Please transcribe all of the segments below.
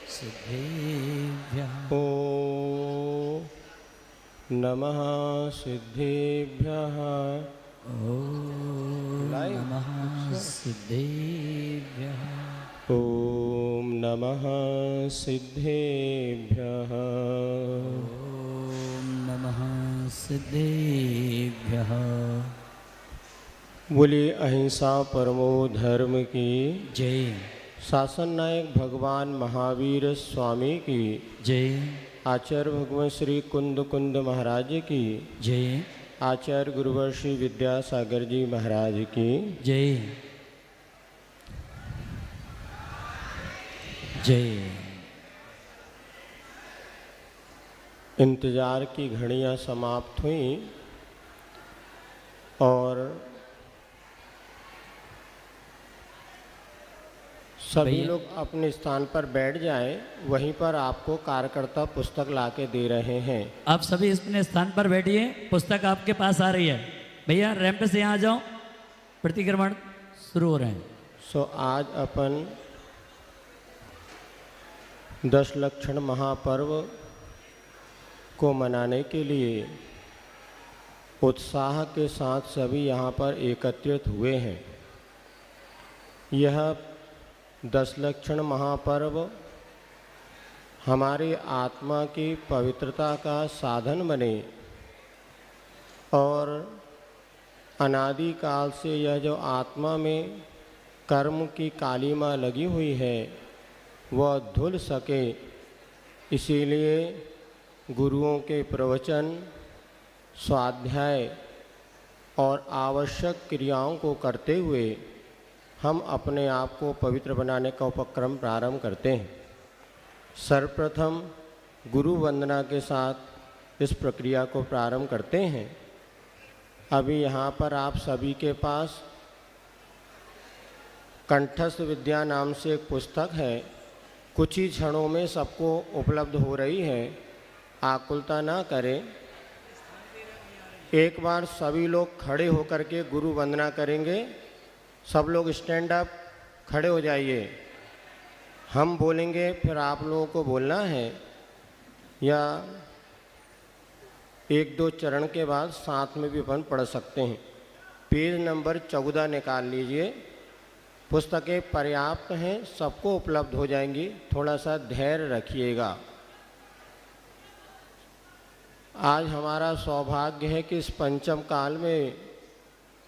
सिद्धेभ्यः। ॐ नमः सिद्धेभ्यः। ॐ नमः सिद्धेभ्यः। ॐ नमः सिद्धेभ्यः। ॐ नमः सिद्धेभ्यः। बोलिए अहिंसा परमो धर्म की जय। शासन नायक भगवान महावीर स्वामी की जय। आचार्य भगवान श्री कुंद कुंद महाराज की जय। आचार्य गुरुवर श्री विद्यासागर जी महाराज की जय। जय। इंतजार की घड़ियां समाप्त हुई और सभी लोग अपने स्थान पर बैठ जाएं। वहीं पर आपको कार्यकर्ता पुस्तक लाके दे रहे हैं। आप सभी अपने स्थान पर बैठिए, पुस्तक आपके पास आ रही है। भैया रैंप से यहाँ आ जाओ, प्रतिक्रमण शुरू हो रहे हैं। आज अपन 10 लक्षण महापर्व को मनाने के लिए उत्साह के साथ सभी यहाँ पर एकत्रित हुए हैं। यह 10 लक्षण महापर्व हमारी आत्मा की पवित्रता का साधन बने और अनादि काल से यह जो आत्मा में कर्म की कालीमा लगी हुई है वह धुल सके, इसीलिए गुरुओं के प्रवचन, स्वाध्याय और आवश्यक क्रियाओं को करते हुए हम अपने आप को पवित्र बनाने का उपक्रम प्रारंभ करते हैं। सर्वप्रथम गुरु वंदना के साथ इस प्रक्रिया को प्रारंभ करते हैं। अभी यहाँ पर आप सभी के पास कंठस्थ विद्या नाम से एक पुस्तक है, कुछ ही क्षणों में सबको उपलब्ध हो रही है। आकुलता ना करें। एक बार सभी लोग खड़े होकर के गुरु वंदना करेंगे। सब लोग स्टैंड अप, खड़े हो जाइए। हम बोलेंगे फिर आप लोगों को बोलना है, या 1-2 चरण के बाद साथ में भी अपन पढ़ सकते हैं। पेज नंबर 14 निकाल लीजिए। पुस्तकें पर्याप्त हैं, सबको उपलब्ध हो जाएंगी। थोड़ा सा धैर्य रखिएगा। आज हमारा सौभाग्य है कि इस पंचम काल में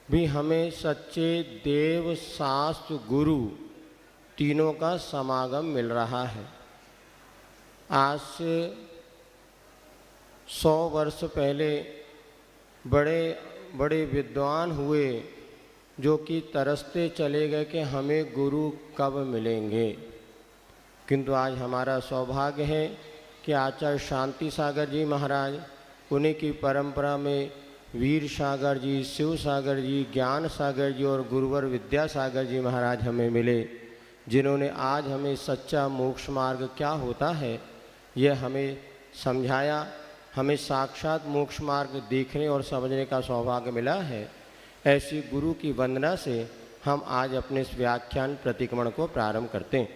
भी हमें सच्चे देव, शास्त्र, गुरु तीनों का समागम मिल रहा है। आज से 100 वर्ष पहले बड़े बड़े विद्वान हुए जो कि तरसते चले गए कि हमें गुरु कब मिलेंगे, किंतु आज हमारा सौभाग्य है कि आचार्य शांति सागर जी महाराज, उन्हीं की परंपरा में वीर सागर जी, शिव सागर जी, ज्ञान सागर जी और गुरुवर विद्यासागर जी महाराज हमें मिले, जिन्होंने आज हमें सच्चा मोक्ष मार्ग क्या होता है यह हमें समझाया। हमें साक्षात मोक्ष मार्ग देखने और समझने का सौभाग्य मिला है। ऐसी गुरु की वंदना से हम आज अपने इस व्याख्यान प्रतिक्रमण को प्रारंभ करते हैं।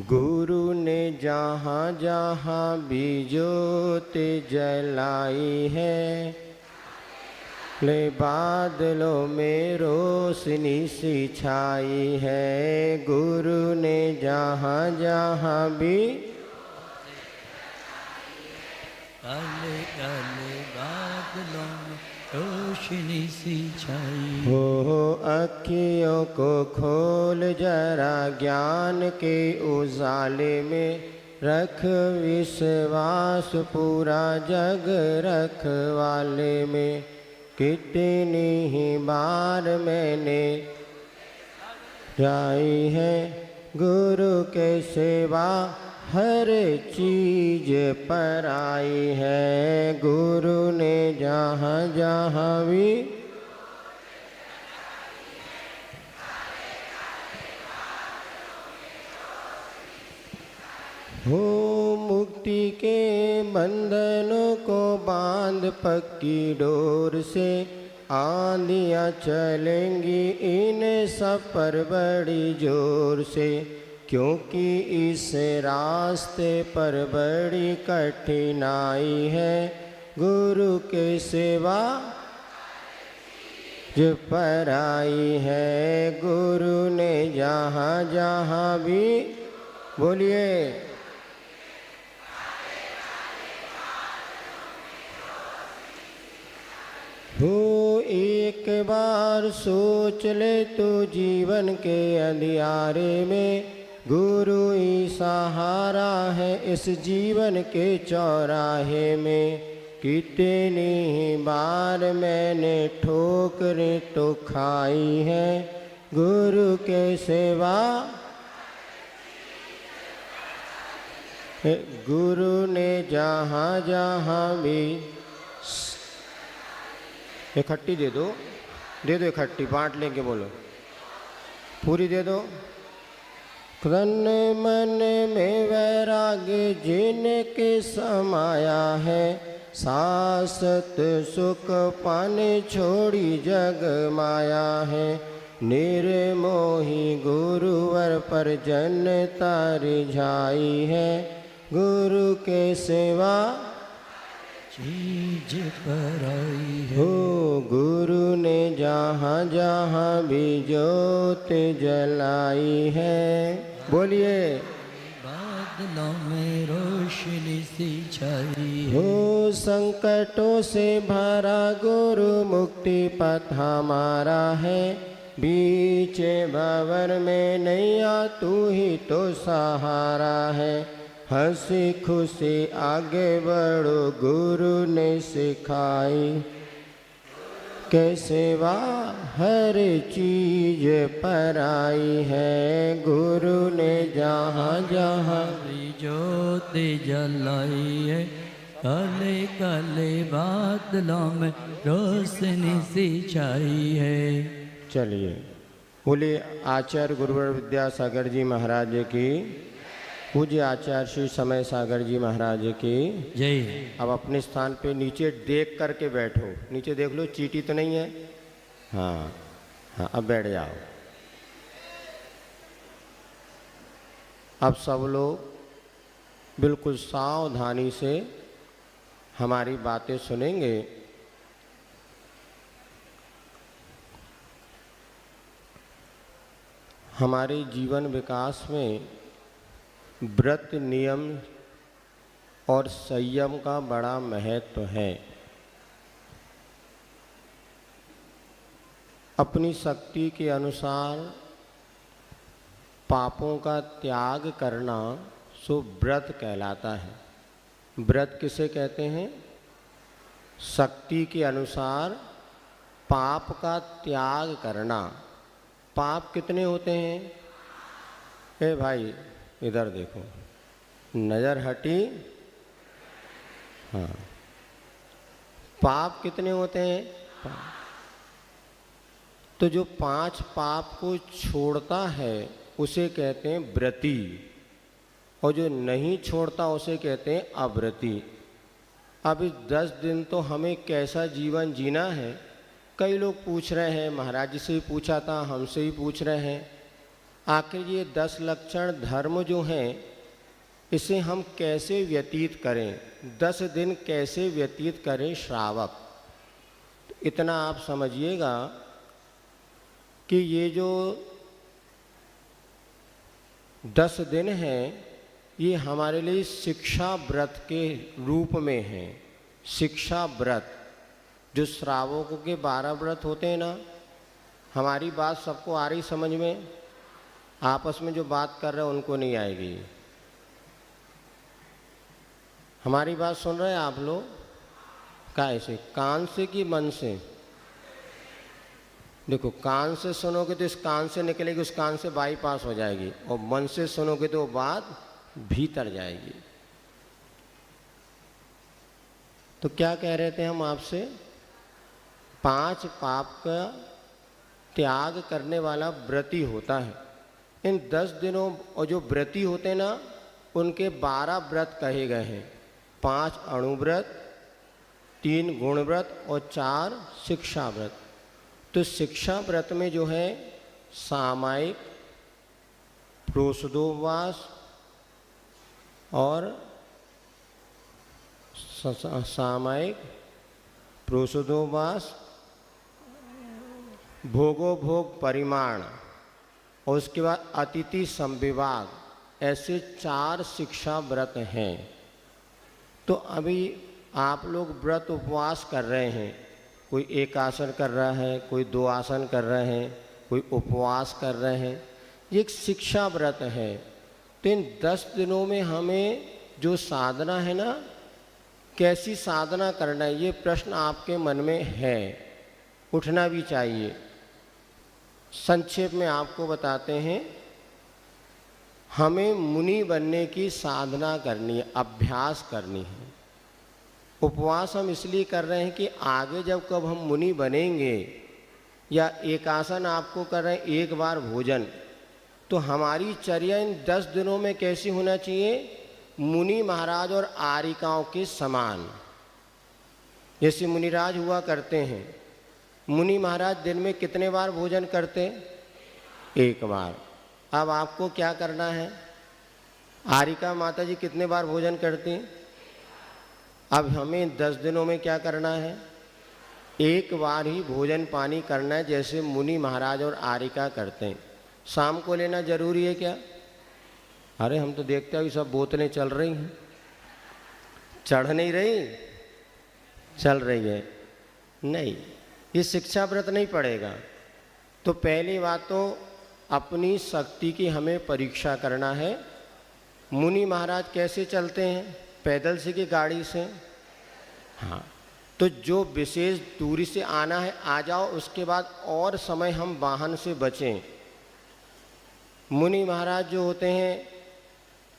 गुरु ने जहाँ जहाँ भी ज्योति जलाई है, ले बादलों में रोशनी सी छाई है। गुरु ने जहाँ जहाँ भी काले काले बादलों में रोशनी सी छाई हो, अखियों को खोल जरा ज्ञान के उजाले में, रख विश्वास पूरा जग रखवाले में। कितनी ही बार मैंने गाई है गुरु के सेवा, हर चीज पर आई है। गुरु ने जहाँ जहाँ भी हो, मुक्ति के बंधनों को बांध पक्की डोर से, आंधियाँ चलेंगी इन सब पर बड़ी जोर से। क्योंकि इस रास्ते पर बड़ी कठिनाई है, गुरु के सेवा जो पराई है। गुरु ने जहाँ जहाँ भी, बोलिए, हो एक बार सोच ले तो जीवन के अंधियारे में गुरु ही सहारा है। इस जीवन के चौराहे में कितनी बार मैंने ठोकरें तो खाई है, गुरु के सेवा गुरु ने जहाँ जहाँ भी। इकट्ठी दे दो इकट्ठी, बांट लेंगे, बोलो पूरी दे दो। तन मन में वैराग्य जिनके समाया है, शाश्वत सुख पाने छोड़ी जग माया है। निर्मोही गुरुवर पर जनता रिझाई है, गुरु के सेवा चीज पराई है। हो गुरु ने जहाँ जहाँ भी ज्योत जलाई है, बोलिए, बादलों में रोशनी सी छाई है। हो संकटों से भरा गुरु मुक्ति पथ हमारा है। बीच भंवर में नैया तू ही तो सहारा है। हंसी खुशी आगे बढ़ो गुरु ने सिखाई, कैसे वाह हर चीज पराई है। गुरु ने जहाँ जहाँ ज्योति जलाई है, काले काले बादलों में रोशनी सी छाई है। चलिए बोलिए आचार्य गुरुवर विद्यासागर जी महाराज की, पूज्य आचार्य श्री समय सागर जी महाराज की जय। अब अपने स्थान पे नीचे देख करके बैठो, नीचे देख लो, चींटी तो नहीं है। हाँ हाँ, अब बैठ जाओ। अब सब लोग बिल्कुल सावधानी से हमारी बातें सुनेंगे। हमारे जीवन विकास में व्रत नियम और संयम का बड़ा महत्व है। अपनी शक्ति के अनुसार पापों का त्याग करना सो व्रत कहलाता है। व्रत किसे कहते हैं? शक्ति के अनुसार पाप का त्याग करना। पाप कितने होते हैं? ए भाई इधर देखो, नज़र हटी। हाँ, पाप कितने होते हैं? तो जो 5 पाप को छोड़ता है उसे कहते हैं व्रती, और जो नहीं छोड़ता उसे कहते हैं अव्रती। अब इस 10 दिन तो हमें कैसा जीवन जीना है, कई लोग पूछ रहे हैं, महाराज जी से भी पूछा था, हमसे भी पूछ रहे हैं, आखिर ये 10 लक्षण धर्म जो हैं इसे हम कैसे व्यतीत करें, 10 दिन कैसे व्यतीत करें श्रावक। इतना आप समझिएगा कि ये जो 10 दिन हैं ये हमारे लिए शिक्षा व्रत के रूप में हैं। शिक्षा व्रत, जो श्रावकों के 12 व्रत होते हैं ना, हमारी बात सबको आ रही समझ में? आपस में जो बात कर रहे हैं उनको नहीं आएगी। हमारी बात सुन रहे हैं आप लोग? कैसे, कान से कि मन से? देखो, कान से सुनोगे तो इस कान से निकलेगी, उस कान से बाईपास हो जाएगी, और मन से सुनोगे तो वो बात भीतर जाएगी। तो क्या कह रहे थे हम आपसे? 5 पाप का त्याग करने वाला व्रती होता है। इन 10 दिनों, और जो व्रती होते हैं ना उनके 12 व्रत कहे गए हैं। 5 अणुव्रत, 3 गुण व्रत और 4 शिक्षा व्रत। तो शिक्षा व्रत में जो है सामायिक, प्रोषदोपवास और सामायिक प्रोषदोपवास, भोगोभोग परिमाण और उसके बाद अतिथि संविभाग, ऐसे 4 शिक्षा व्रत हैं। तो अभी आप लोग व्रत उपवास कर रहे हैं, कोई एक आसन कर रहा है, कोई 2 आसन कर रहे हैं, कोई उपवास कर रहे हैं, ये एक शिक्षा व्रत है। तो इन 10 दिनों में हमें जो साधना है ना, कैसी साधना करना है, ये प्रश्न आपके मन में है, उठना भी चाहिए। संक्षेप में आपको बताते हैं, हमें मुनि बनने की साधना करनी है, अभ्यास करनी है। उपवास हम इसलिए कर रहे हैं कि आगे जब कब हम मुनि बनेंगे, या एक आसन आपको कर रहे हैं, एक बार भोजन, तो हमारी चर्या इन 10 दिनों में कैसी होना चाहिए, मुनि महाराज और आरिकाओं के समान। जैसे मुनिराज हुआ करते हैं, मुनि महाराज दिन में कितने बार भोजन करते, एक बार। अब आपको क्या करना है, आरिका माता जी कितने बार भोजन करती हैं, अब हमें 10 दिनों में क्या करना है, एक बार ही भोजन पानी करना है, जैसे मुनि महाराज और आरिका करते हैं। शाम को लेना जरूरी है क्या, अरे हम तो देखते हैं सब बोतलें चल रही हैं, चढ़ नहीं रही, चल रही है, नहीं, ये शिक्षा व्रत नहीं पड़ेगा। तो पहली बात तो अपनी शक्ति की हमें परीक्षा करना है। मुनि महाराज कैसे चलते हैं, पैदल से कि गाड़ी से, हाँ, तो जो विशेष दूरी से आना है आ जाओ, उसके बाद और समय हम वाहन से बचें। मुनि महाराज जो होते हैं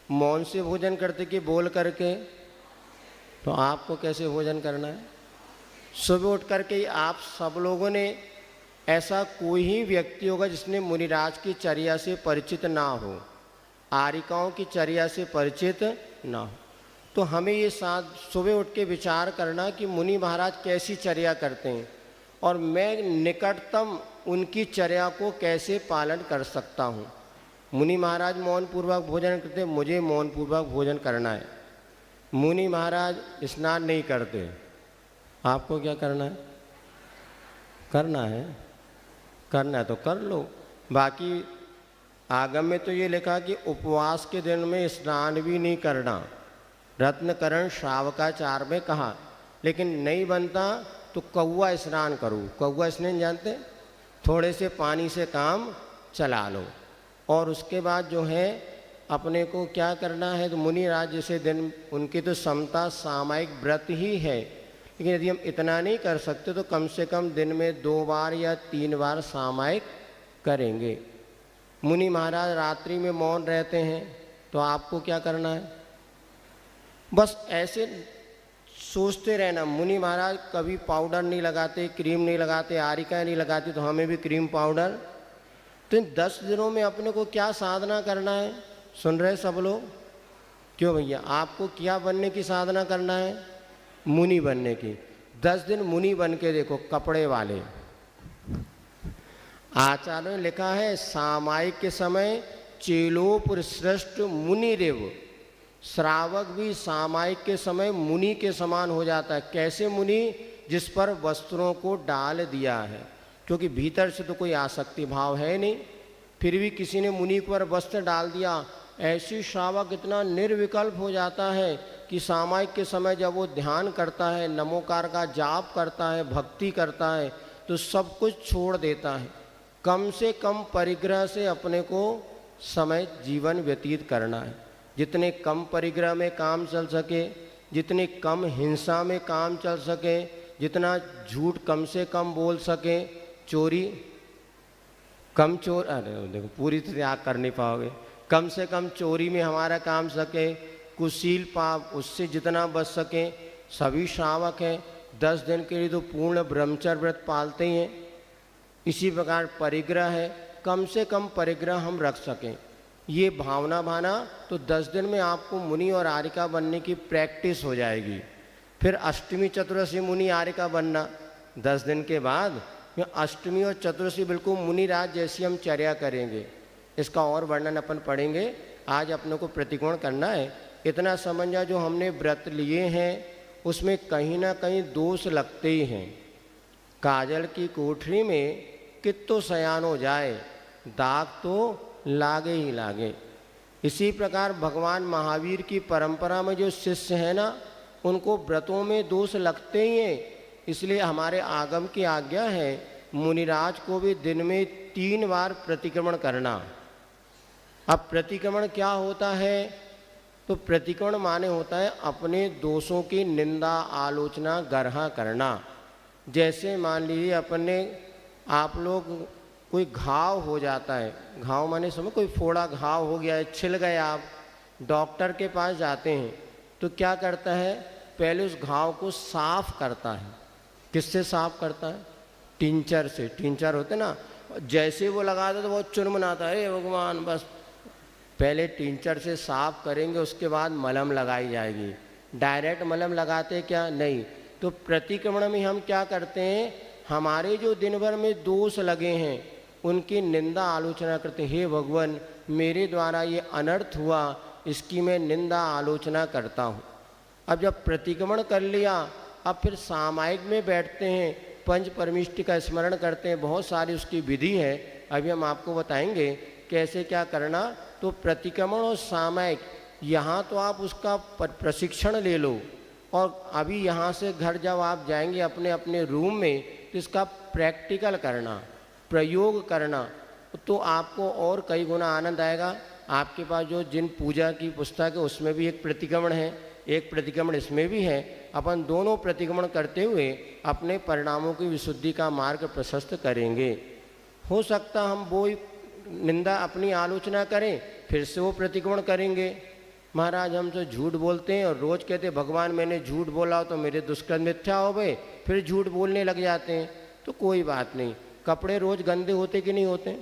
मौन से भोजन करते कि बोल करके, तो आपको कैसे भोजन करना है, सुबह उठ करके ही आप सब लोगों ने, ऐसा कोई ही व्यक्ति होगा जिसने मुनिराज की चर्या से परिचित ना हो, आरिकाओं की चर्या से परिचित ना हो। तो हमें ये साथ सुबह उठ के विचार करना कि मुनि महाराज कैसी चर्या करते हैं और मैं निकटतम उनकी चर्या को कैसे पालन कर सकता हूँ। मुनि महाराज मौन पूर्वक भोजन करते, मुझे मौन पूर्वक भोजन करना है। मुनि महाराज स्नान नहीं करते, आपको क्या करना है, करना है, करना है तो कर लो। बाकी आगम में तो ये लिखा कि उपवास के दिन में स्नान भी नहीं करना, रत्नकरण श्रावकाचार में कहा, लेकिन नहीं बनता तो कौआ स्नान करो। कौआ स्नान जानते, थोड़े से पानी से काम चला लो, और उसके बाद जो है अपने को क्या करना है, तो मुनि राज जैसे दिन उनकी तो समता सामायिक व्रत ही है, लेकिन यदि हम इतना नहीं कर सकते तो कम से कम दिन में 2 बार या 3 बार सामायिक करेंगे। मुनि महाराज रात्रि में मौन रहते हैं, तो आपको क्या करना है, बस ऐसे सोचते रहना। मुनि महाराज कभी पाउडर नहीं लगाते, क्रीम नहीं लगाते, आरिका नहीं लगाती, तो हमें भी क्रीम पाउडर। तो इन 10 दिनों में अपने को क्या साधना करना है, सुन रहे सब लोग, क्यों भैया, आपको क्या बनने की साधना करना है, मुनि बनने की। 10 दिन मुनि बन के देखो, कपड़े वाले। आचार्यों ने लिखा है, सामायिक के समय चेलोपुर श्रेष्ठ मुनि देव, श्रावक भी सामायिक के समय मुनि के समान हो जाता है। कैसे मुनि, जिस पर वस्त्रों को डाल दिया है, क्योंकि भीतर से तो कोई आसक्ति भाव है नहीं, फिर भी किसी ने मुनि पर वस्त्र डाल दिया, ऐसी श्रावक इतना निर्विकल्प हो जाता है कि सामायिक के समय जब वो ध्यान करता है, नमोकार का जाप करता है, भक्ति करता है, तो सब कुछ छोड़ देता है। कम से कम परिग्रह से अपने को समय जीवन व्यतीत करना है। जितने कम परिग्रह में काम चल सके, जितनी कम हिंसा में काम चल सके, जितना झूठ कम से कम बोल सके, चोरी कम अरे देखो पूरी तरह त्याग कर नहीं पाओगे, कम से कम चोरी में हमारा काम सके, कुशील पाप उससे जितना बच सके। सभी श्रावक हैं, 10 दिन के लिए तो पूर्ण ब्रह्मचर्य व्रत पालते ही हैं। इसी प्रकार परिग्रह है, कम से कम परिग्रह हम रख सकें, ये भावना भाना, तो 10 दिन में आपको मुनि और आरिका बनने की प्रैक्टिस हो जाएगी। फिर अष्टमी चतुर्दशी मुनि आरिका बनना 10 दिन के बाद, अष्टमी और चतुर्दशी बिल्कुल मुनि राज जैसी हम चर्या करेंगे। इसका और वर्णन अपन पढ़ेंगे। आज अपने को प्रतिकोण करना है। इतना समझा जो हमने व्रत लिए हैं उसमें कहीं ना कहीं दोष लगते ही हैं। काजल की कोठरी में कित्तो सयान हो जाए, दाग तो लागे ही लागे। इसी प्रकार भगवान महावीर की परंपरा में जो शिष्य हैं ना, उनको व्रतों में दोष लगते ही हैं। इसलिए हमारे आगम की आज्ञा है मुनिराज को भी दिन में 3 बार प्रतिक्रमण करना। अब प्रतिक्रमण क्या होता है? तो प्रतिक्रमण माने होता है अपने दोषों की निंदा, आलोचना, गर्हा करना। जैसे मान लीजिए अपने आप लोग कोई घाव हो जाता है, घाव माने समझ, कोई फोड़ा घाव हो गया है, छिल गए, आप डॉक्टर के पास जाते हैं तो क्या करता है? पहले उस घाव को साफ करता है। किससे साफ करता है? टिंचर से। टिंचर होते ना, जैसे वो लगाता तो बहुत चुनमुनाता है, हे भगवान, बस पहले टिंचर से साफ करेंगे, उसके बाद मलहम लगाई जाएगी। डायरेक्ट मलहम लगाते क्या? नहीं। तो प्रतिक्रमण में हम क्या करते हैं? हमारे जो दिन भर में दोष लगे हैं उनकी निंदा, आलोचना करते हैं। हे भगवान, मेरे द्वारा ये अनर्थ हुआ, इसकी मैं निंदा, आलोचना करता हूँ। अब जब प्रतिक्रमण कर लिया, अब फिर सामायिक में बैठते हैं, पंच परमिष्टि का स्मरण करते हैं। बहुत सारी उसकी विधि है, अभी हम आपको बताएंगे कैसे क्या करना। तो प्रतिक्रमण और सामायिक, यहाँ तो आप उसका प्रशिक्षण ले लो, और अभी यहाँ से घर जब आप जाएंगे अपने अपने रूम में तो इसका प्रैक्टिकल करना, प्रयोग करना, तो आपको और कई गुना आनंद आएगा। आपके पास जो जिन पूजा की पुस्तक है उसमें भी एक प्रतिक्रमण है, एक प्रतिक्रमण इसमें भी है। अपन दोनों प्रतिक्रमण करते हुए अपने परिणामों की विशुद्धि का मार्ग प्रशस्त करेंगे। हो सकता हम वो निंदा, अपनी आलोचना करें, फिर से वो प्रतिक्रमण करेंगे। महाराज हम तो झूठ बोलते हैं और रोज़ कहते भगवान मैंने झूठ बोला तो मेरे दुष्कर्म मिथ्या हो गए, फिर झूठ बोलने लग जाते हैं। तो कोई बात नहीं, कपड़े रोज़ गंदे होते कि नहीं होते?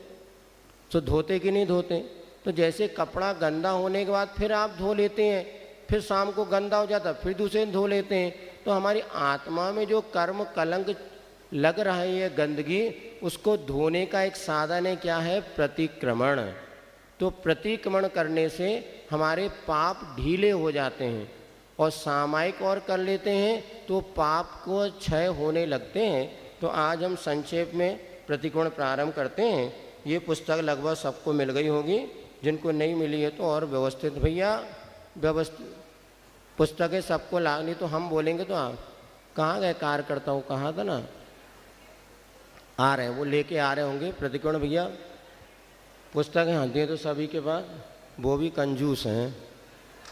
तो धोते कि नहीं धोते? तो जैसे कपड़ा गंदा होने के बाद फिर आप धो लेते हैं, फिर शाम को गंदा हो जाता फिर दूसरे दिन धो लेते हैं। तो हमारी आत्मा में जो कर्म कलंक लग रहा है, ये गंदगी, उसको धोने का एक साधन है, क्या है? प्रतिक्रमण। तो प्रतिक्रमण करने से हमारे पाप ढीले हो जाते हैं, और सामायिक और कर लेते हैं तो पाप को क्षय होने लगते हैं। तो आज हम संक्षेप में प्रतिक्रमण प्रारंभ करते हैं। ये पुस्तक लगभग सबको मिल गई होगी, जिनको नहीं मिली है तो और व्यवस्थित, भैया व्यवस्थित पुस्तकें सबको लागनी। तो हम बोलेंगे तो आप कहाँ गए? कार्यकर्ता हूँ, कहाँ था ना, आ रहे हैं, वो लेके आ रहे होंगे। प्रतिक्रमण भैया पुस्तकें हाँ दे तो सभी के पास, वो भी कंजूस हैं,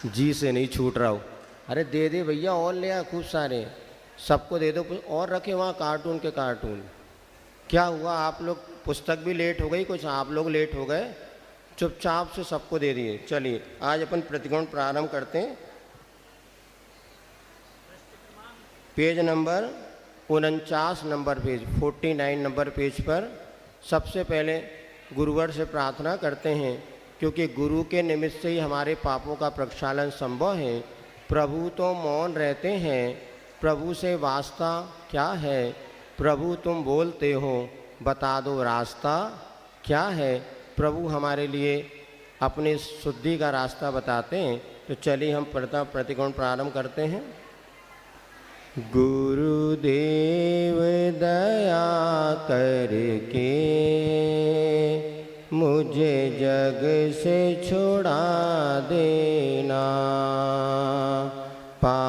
जी से नहीं छूट रहा हो। अरे दे दे भैया, और ले आ, खूब सारे सबको दे दो, और रखे वहाँ कार्टून के कार्टून। क्या हुआ, आप लोग पुस्तक भी लेट हो गई, कुछ आप लोग लेट हो गए, चुपचाप से सबको दे दिए। चलिए आज अपन प्रतिक्रमण प्रारंभ करते हैं। Page number 49 number page, 49 number page पर सबसे पहले गुरुवर से प्रार्थना करते हैं, क्योंकि गुरु के निमित्त से ही हमारे पापों का प्रक्षालन संभव है। प्रभु तो मौन रहते हैं, प्रभु से वास्ता क्या है? प्रभु तुम बोलते हो, बता दो रास्ता क्या है? प्रभु हमारे लिए अपनी शुद्धि का रास्ता बताते हैं। तो चलिए हम प्रतिक्रमण प्रारंभ करते हैं। गुरुदेव दया करके मुझे जग से छुड़ा देना, पा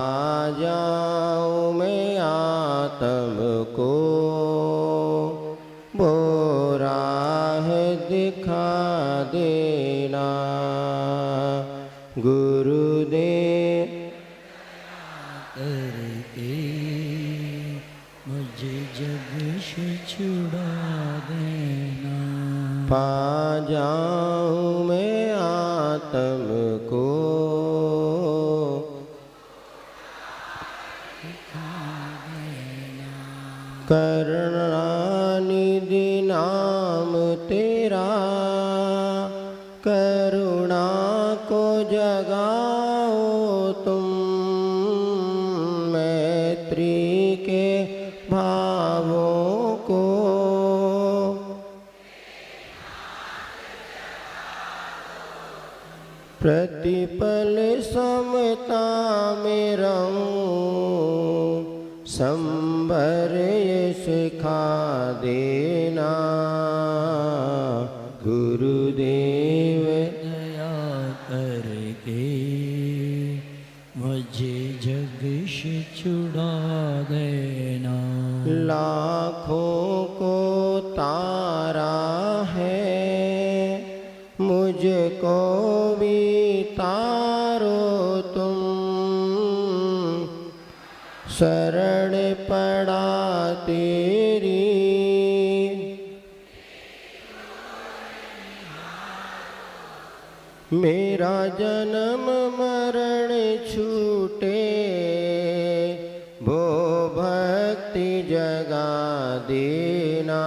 जाऊँ मैं आत्म को, वो राह दिखा देना। गुरुदेव करके मुझे जग से छुड़ा देना, पा जाऊँ मैं आत्म को, करुणानिधि नाम तेरा, करुणा को जगाओ तुम, मैत्री के भावों को प्रतिपल समता में रहूं, संबर ये सिखा देना गुरुदेव। दया करके मुझे जग से छुड़ा देना। लाखों को तारा है, मुझको भी तारो तुम, शरण पड़ा तेरी। मेरा जन्म मरण छूटे, वो भक्ति जगा देना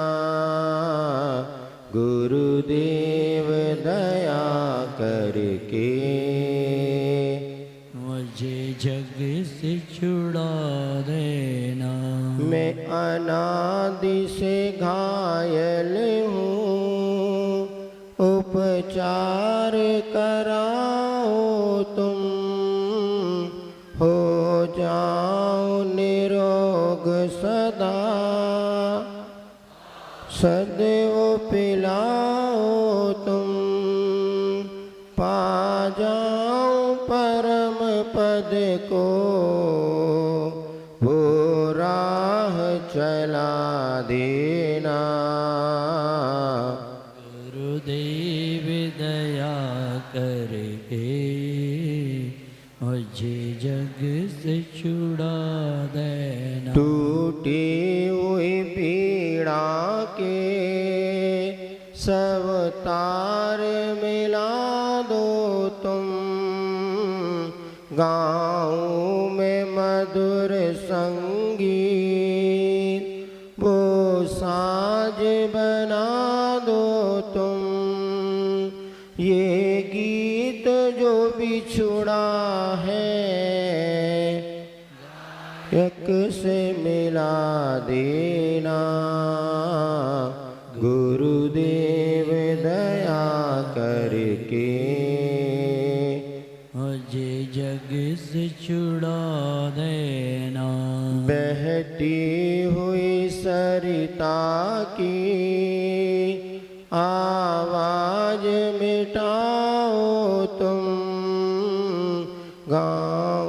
गुरुदेव। दया करके मुझे जग से छुड़ा देना। मैं अनादि से घायल हूँ, उपचार कराओ तुम, हो जाओ निरोग सदा, सदैव पिलाओ तुम, पा जाओ परम पद को, वो राह चला देना गुरुदेव। दया करके मुझे जग से छुड़ा देना। टूटी हुई पीड़ा के सब तार मिला दो तुम, गाँव में मधुर संगीत वो साज बना दो तुम। ये गीत जो बिछुड़ा है, एक से मिला देना गुरुदेव। दया करके मुझे जग से छुड़ा देना। बहती हुई सरिता की आवाज मिटाओ तुम, गाँव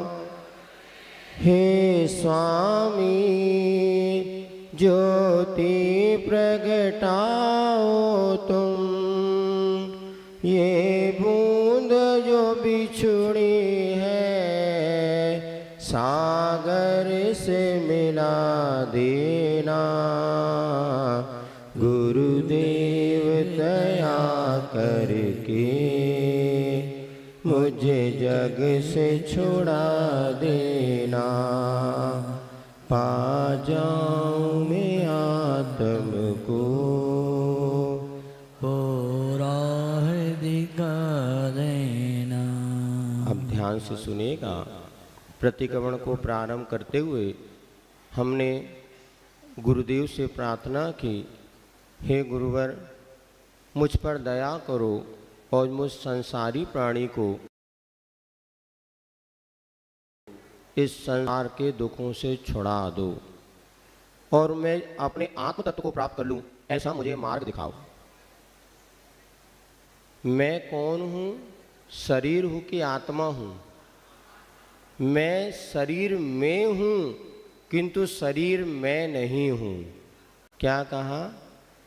हे स्वामी ज्योति प्रगटाओ तुम। ये बूंद जो बिछुड़ी है, सागर से मिला देना गुरुदेव। दया करके मुझे जग से छुड़ा देना, पा जाऊं मैं आत्म को, वो राह दिखा देना। अब ध्यान से सुनिएगा। प्रतिक्रमण को प्रारंभ करते हुए हमने गुरुदेव से प्रार्थना की, हे गुरुवर मुझ पर दया करो और मुझ संसारी प्राणी को इस संसार के दुखों से छुड़ा दो और मैं अपने आत्म तत्व को प्राप्त कर लूं, ऐसा मुझे मार्ग दिखाओ। मैं कौन हूँ? शरीर हूँ कि आत्मा हूँ? मैं शरीर में हूँ किंतु शरीर में नहीं हूँ। क्या कहा?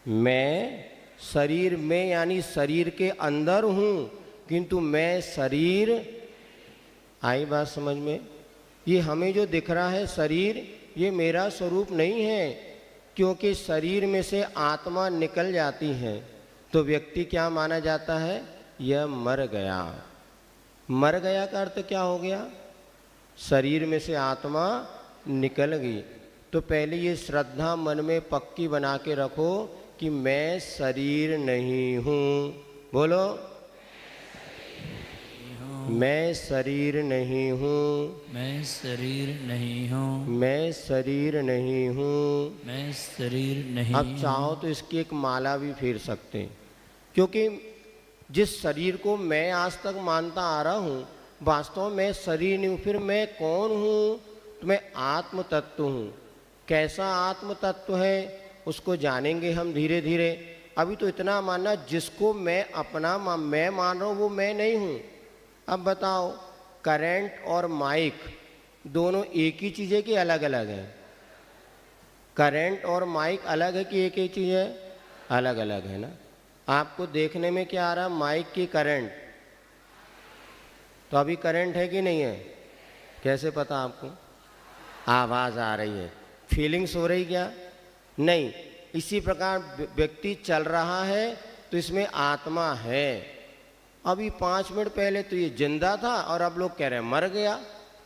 मैं शरीर में यानी शरीर के अंदर हूँ किंतु मैं शरीर। आई बात समझ में? ये हमें जो दिख रहा है शरीर, ये मेरा स्वरूप नहीं है, क्योंकि शरीर में से आत्मा निकल जाती है तो व्यक्ति क्या माना जाता है? यह मर गया। मर गया का अर्थ क्या हो गया? शरीर में से आत्मा निकल गई। तो पहले ये श्रद्धा मन में पक्की बना के रखो कि मैं शरीर नहीं हूँ। बोलो, मैं शरीर नहीं हूँ। मैं शरीर नहीं हूँ। मैं शरीर नहीं हूँ। मैं शरीर नहीं अब चाहो तो इसकी एक माला भी फेर सकते हैं, क्योंकि जिस शरीर को मैं आज तक मानता आ रहा हूँ, वास्तव में शरीर नहीं हूँ, फिर मैं कौन हूँ? तो मैं आत्म तत्व हूँ। कैसा आत्म तत्व है उसको जानेंगे हम धीरे धीरे। अभी तो इतना मानना, जिसको मैं अपना मैं मान रहा हूँ वो मैं नहीं हूँ। अब बताओ, करंट और माइक दोनों एक ही चीज़ है कि अलग अलग है? करंट और माइक अलग है कि एक ही चीज़ है? अलग अलग है ना। आपको देखने में क्या आ रहा है, माइक की करंट? तो अभी करंट है कि नहीं है? कैसे पता आपको? आवाज़ आ रही है, फीलिंग्स हो रही क्या? नहीं। इसी प्रकार व्यक्ति चल रहा है तो इसमें आत्मा है। अभी 5 मिनट पहले तो ये जिंदा था और अब लोग कह रहे हैं मर गया।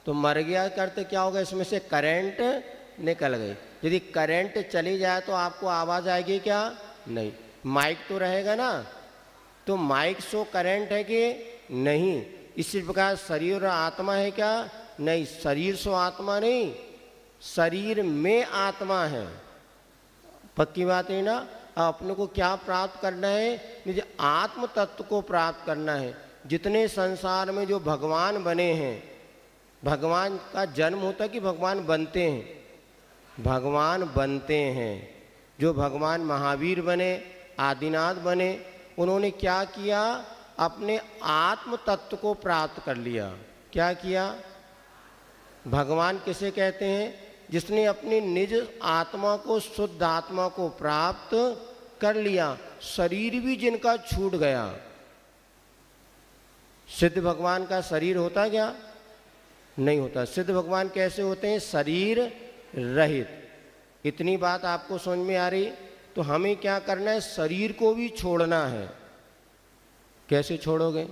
तो मर गया करते क्या होगा, इसमें से करंट निकल गई। यदि करंट चली जाए तो आपको आवाज़ आएगी क्या? नहीं। माइक तो रहेगा ना। तो माइक सो करंट है कि नहीं? इसी प्रकार शरीर और आत्मा है क्या? नहीं। शरीर सो आत्मा नहीं, शरीर में आत्मा है। पक्की बात है ना। अपने को क्या प्राप्त करना है? मुझे आत्म तत्व को प्राप्त करना है। जितने संसार में जो भगवान बने हैं, भगवान का जन्म होता है कि भगवान बनते हैं? भगवान बनते हैं। जो भगवान महावीर बने, आदिनाथ बने, उन्होंने क्या किया? अपने आत्म तत्व को प्राप्त कर लिया। क्या किया? भगवान किसे कहते हैं? जिसने अपनी निज आत्मा को, शुद्ध आत्मा को प्राप्त कर लिया। शरीर भी जिनका छूट गया। सिद्ध भगवान का शरीर होता क्या? नहीं होता। सिद्ध भगवान कैसे होते हैं? शरीर रहित। इतनी बात आपको समझ में आ रही? तो हमें क्या करना है? शरीर को भी छोड़ना है। कैसे छोड़ोगे?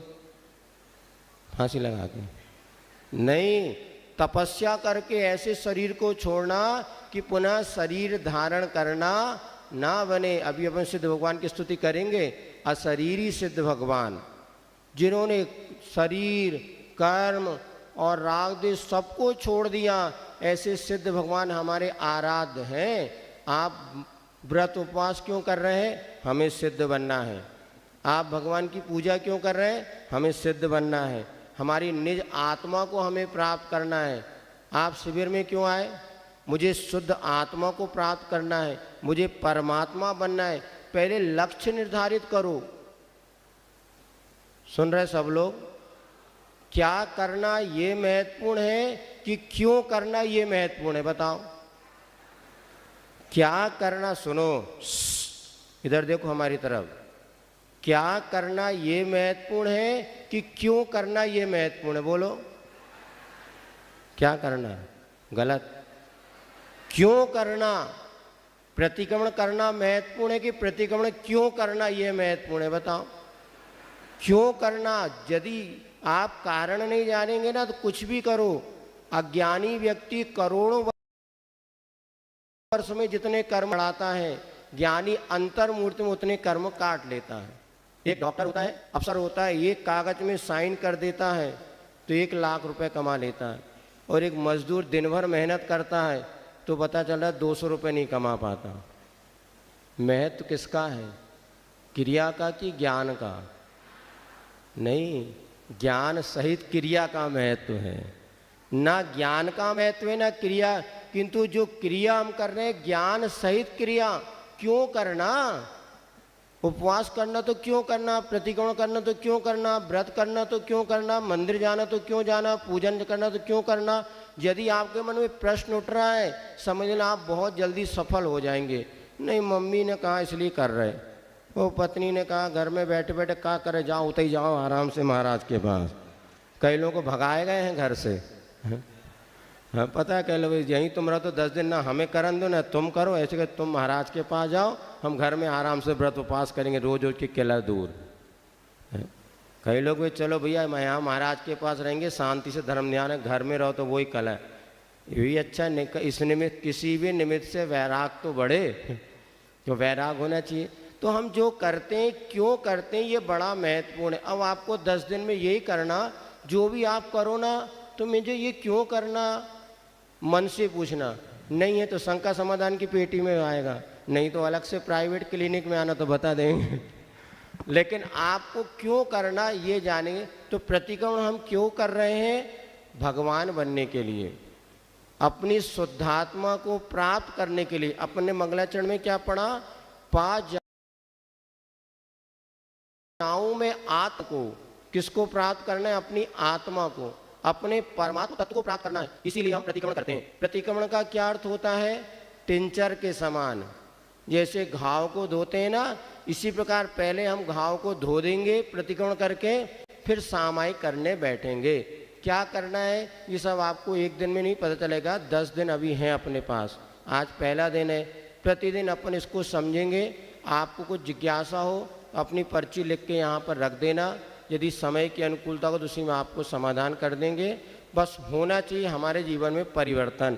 फांसी लगा के? नहीं, तपस्या करके ऐसे शरीर को छोड़ना कि पुनः शरीर धारण करना ना बने। अभी अपन सिद्ध भगवान की स्तुति करेंगे। अशरीरी सिद्ध भगवान, जिन्होंने शरीर, कर्म और राग देश सबको छोड़ दिया, ऐसे सिद्ध भगवान हमारे आराध्य हैं। आप व्रत उपवास क्यों कर रहे हैं? हमें सिद्ध बनना है। आप भगवान की पूजा क्यों कर रहे हैं? हमें सिद्ध बनना है। हमारी निज आत्मा को हमें प्राप्त करना है। आप शिविर में क्यों आए? मुझे शुद्ध आत्मा को प्राप्त करना है, मुझे परमात्मा बनना है। पहले लक्ष्य निर्धारित करो। सुन रहे सब लोग? क्या करना ये महत्वपूर्ण है कि क्यों करना ये महत्वपूर्ण है? बताओ, क्या करना? सुनो, इधर देखो हमारी तरफ। क्या करना ये महत्वपूर्ण है कि क्यों करना ये महत्वपूर्ण है? बोलो, क्या करना? गलत। क्यों करना? प्रतिक्रमण करना महत्वपूर्ण है कि प्रतिक्रमण क्यों करना ये महत्वपूर्ण है? बताओ, क्यों करना? यदि आप कारण नहीं जानेंगे ना तो कुछ भी करो। अज्ञानी व्यक्ति करोड़ों वर्ष में जितने कर्म बढ़ाता है, ज्ञानी अंतर मूर्ति में उतने कर्म काट लेता है। एक डॉक्टर होता है, अफसर होता है, एक कागज में साइन कर देता है तो 1 लाख रुपए कमा लेता है। और एक मजदूर दिन भर मेहनत करता है तो पता चल रहा है 200 रुपये नहीं कमा पाता। महत्व किसका है? क्रिया का कि ज्ञान का? नहीं, ज्ञान सहित क्रिया का महत्व है। ना ज्ञान का महत्व है ना क्रिया, किंतु जो क्रिया हम कर रहे हैं ज्ञान सहित क्रिया। क्यों करना? उपवास करना तो क्यों करना? प्रतिक्रमण करना तो क्यों करना? व्रत करना तो क्यों करना? मंदिर जाना तो क्यों जाना? पूजन करना तो क्यों करना? यदि आपके मन में प्रश्न उठ रहा है, समझ लेना आप बहुत जल्दी सफल हो जाएंगे। नहीं, मम्मी ने कहा इसलिए कर रहे, वो पत्नी ने कहा घर में बैठे बैठे क्या करे, जाओ उतर ही जाओ आराम से महाराज के पास। कई लोगों को भगाए गए हैं घर से। हाँ, पता है, कह लो यहीं तुम रहो तो 10 दिन ना हमें करन दो ना तुम करो। ऐसे कि तुम महाराज के पास जाओ, हम घर में आराम से व्रत उपवास करेंगे, रोज रोज की किला दूर। कई लोग भी चलो भैया मैं यहाँ महाराज के पास रहेंगे, शांति से धर्म ध्यान है, घर में रहो तो वही कला है। यही अच्छा इस निमित्त, किसी भी निमित्त से वैराग तो बढ़े, जो वैराग होना चाहिए। तो हम जो करते हैं क्यों करते हैं ये बड़ा महत्वपूर्ण है। अब आपको 10 दिन में यही करना, जो भी आप करो ना तो मुझे ये क्यों करना मन से पूछना। नहीं है तो शंका समाधान की पेटी में आएगा, नहीं तो अलग से प्राइवेट क्लिनिक में आना तो बता देंगे। लेकिन आपको क्यों करना ये जानेंगे। तो प्रतिक्रमण हम क्यों कर रहे हैं? भगवान बनने के लिए, अपनी शुद्धात्मा को प्राप्त करने के लिए। अपने मंगलाचरण में क्या पढ़ा? पा जाऊं मैं आत्मा को। किसको प्राप्त करना है? अपनी आत्मा को, अपने परमात्मा तत्व को प्राप्त करना है। इसीलिए हम प्रतिक्रमण करते हैं। प्रतिक्रमण का क्या अर्थ होता है? टिंचर के समान, जैसे घाव को धोते हैं ना, इसी प्रकार पहले हम घाव को धो देंगे प्रतिक्रमण करके, फिर सामायिक करने बैठेंगे। क्या करना है ये सब आपको एक दिन में नहीं पता चलेगा, 10 दिन अभी हैं अपने पास। आज पहला दिन है, प्रतिदिन अपन इसको समझेंगे। आपको कुछ जिज्ञासा हो अपनी पर्ची लिख के यहाँ पर रख देना, यदि समय की अनुकूलता हो तो उसी में आपको समाधान कर देंगे। बस होना चाहिए हमारे जीवन में परिवर्तन।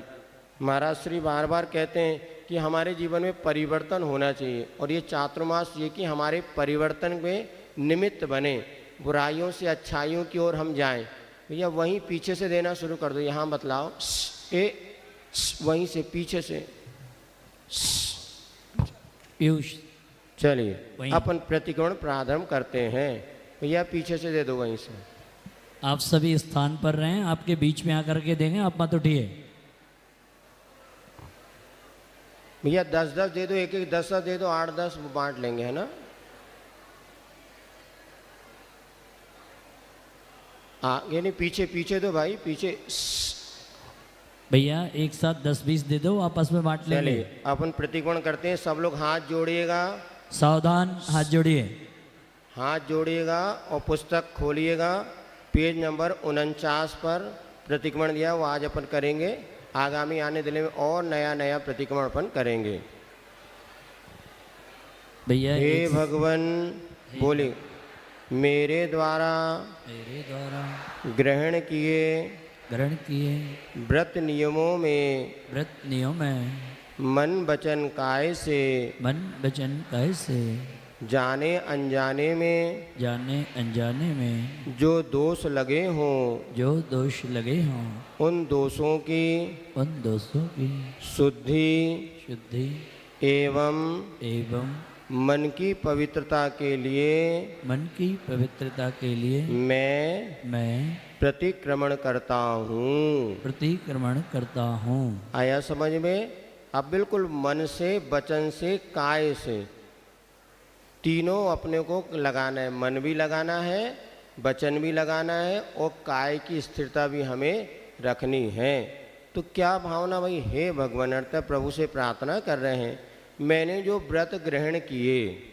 महाराज श्री बार बार कहते हैं कि हमारे जीवन में परिवर्तन होना चाहिए, और ये चातुर्मास ये कि हमारे परिवर्तन में निमित्त बने, बुराइयों से अच्छाइयों की ओर हम जाएं। भैया वहीं पीछे से देना शुरू कर दो, यहाँ बतलाओ वहीं से पीछे से। पीयूष चलिए अपन प्रतिक्रमण प्रारंभ करते हैं। भैया पीछे से दे दो वहीं से। आप सभी स्थान पर रहें, आपके बीच में आकर के देंगे, आप मत उठिए। भैया 10-10 दे दो, एक 10-10 दे दो, 8-10 बांट लेंगे, है ना। आगे नहीं, पीछे पीछे दो भाई, पीछे। भैया एक साथ 10-20 दे दो, आपस में बांट लेंगे। चलिए अपन प्रतिक्रमण करते हैं। सब लोग हाथ जोड़िएगा, सावधान, हाथ जोड़िए। हाथ जोड़िएगा और पुस्तक खोलिएगा। पेज नंबर 49 पर प्रतिक्रमण दिया, वो आज अपन करेंगे। आगामी आने दिनों में और नया नया प्रतिक्रमण अपन करेंगे। भैया हे भगवान, बोले मेरे द्वारा ग्रहण किए व्रत नियमों में मन वचन काय से जाने अनजाने में जो दोष लगे हों उन दोषों की शुद्धि एवं मन की पवित्रता के लिए मैं प्रतिक्रमण करता हूँ। आया समझ में? अब बिल्कुल मन से, वचन से, काय से, तीनों अपने को लगाना है। मन भी लगाना है, वचन भी लगाना है, और काय की स्थिरता भी हमें रखनी है। तो क्या भावना भाई? हे भगवान, अर्थात प्रभु से प्रार्थना कर रहे हैं, मैंने जो व्रत ग्रहण किए,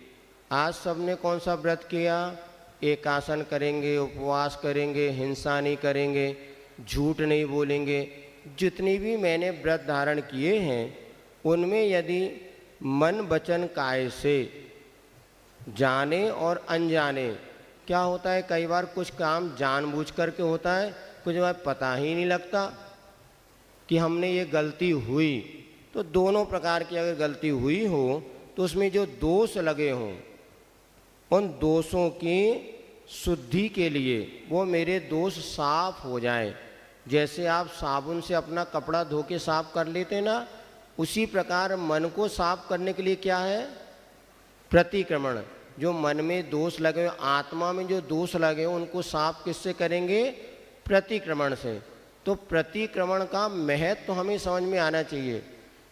आज सबने कौन सा व्रत किया? एकासन करेंगे, उपवास करेंगे, हिंसा नहीं करेंगे, झूठ नहीं बोलेंगे। जितनी भी मैंने व्रत धारण किए हैं उनमें यदि मन वचन काय से, जाने और अनजाने, क्या होता है कई बार कुछ काम जानबूझ करके होता है, कुछ बार पता ही नहीं लगता कि हमने ये गलती हुई। तो दोनों प्रकार की अगर गलती हुई हो तो उसमें जो दोष लगे हों उन दोषों की शुद्धि के लिए, वो मेरे दोष साफ हो जाएं। जैसे आप साबुन से अपना कपड़ा धो के साफ कर लेते ना, उसी प्रकार मन को साफ करने के लिए क्या है? प्रतिक्रमण। जो मन में दोष लगे, आत्मा में जो दोष लगे उनको साफ किससे करेंगे? प्रतिक्रमण से। तो प्रतिक्रमण का महत्व तो हमें समझ में आना चाहिए।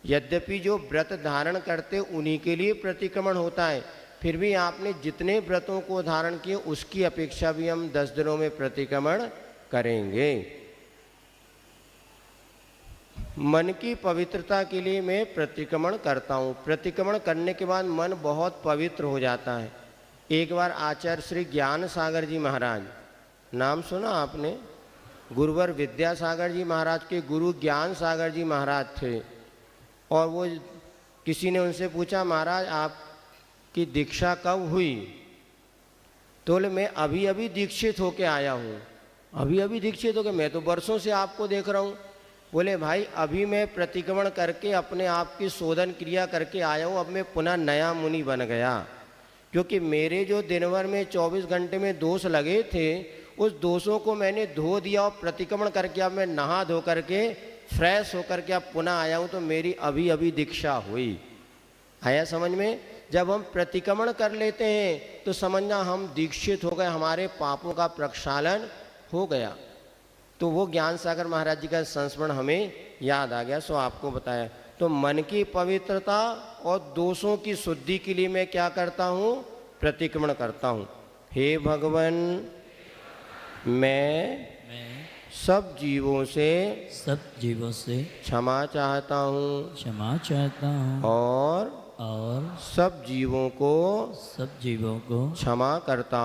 यद्यपि जो व्रत धारण करते उन्हीं के लिए प्रतिक्रमण होता है, फिर भी आपने जितने व्रतों को धारण किए उसकी अपेक्षा भी हम 10 दिनों में प्रतिक्रमण करेंगे। मन की पवित्रता के लिए मैं प्रतिक्रमण करता हूँ। प्रतिक्रमण करने के बाद मन बहुत पवित्र हो जाता है। एक बार आचार्य श्री ज्ञान सागर जी महाराज, नाम सुना आपने? गुरुवर विद्यासागर जी महाराज के गुरु ज्ञान सागर जी महाराज थे। और वो किसी ने उनसे पूछा, महाराज आपकी दीक्षा कब हुई? तो बोले मैं अभी अभी दीक्षित होके आया हूँ। अभी अभी दीक्षित होके? मैं तो वर्षों से आपको देख रहा हूँ। बोले भाई अभी मैं प्रतिक्रमण करके अपने आप की शोधन क्रिया करके आया हूँ, अब मैं पुनः नया मुनि बन गया। क्योंकि मेरे जो दिन भर में 24 घंटे में दोष लगे थे उस दोषों को मैंने धो दिया और प्रतिक्रमण करके अब मैं नहा धो करके फ्रेश होकर के अब पुनः आया हूँ, तो मेरी अभी अभी दीक्षा हुई। आया समझ में? जब हम प्रतिक्रमण कर लेते हैं तो समझना हम दीक्षित हो गए, हमारे पापों का प्रक्षालन हो गया। तो वो ज्ञान सागर महाराज जी का संस्मरण हमें याद आ गया, सो आपको बताया। तो मन की पवित्रता और दोषों की शुद्धि के लिए मैं क्या करता हूँ? प्रतिक्रमण करता हूँ। हे भगवान, मैं सब जीवों से क्षमा चाहता हूँ और सब जीवों को क्षमा करता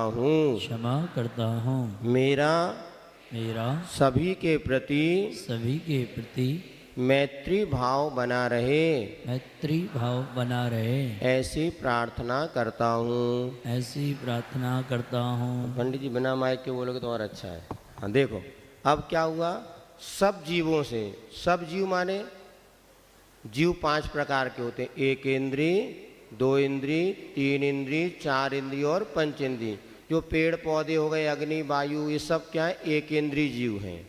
हूँ। मेरा सभी के प्रति मैत्री भाव बना रहे, ऐसी प्रार्थना करता हूँ। पंडित जी बिना माइक के बोलोगे तो और अच्छा है। हाँ देखो, अब क्या हुआ? सब जीवों से, सब जीव माने जीव 5 प्रकार के होते हैं। 1 इंद्रिय, 2 इंद्रिय, 3 इंद्रिय, 4 इंद्रिय और 5 इंद्रिय। जो पेड़ पौधे हो गए, अग्नि, वायु, ये सब क्या है? 1 इंद्रिय जीव हैं।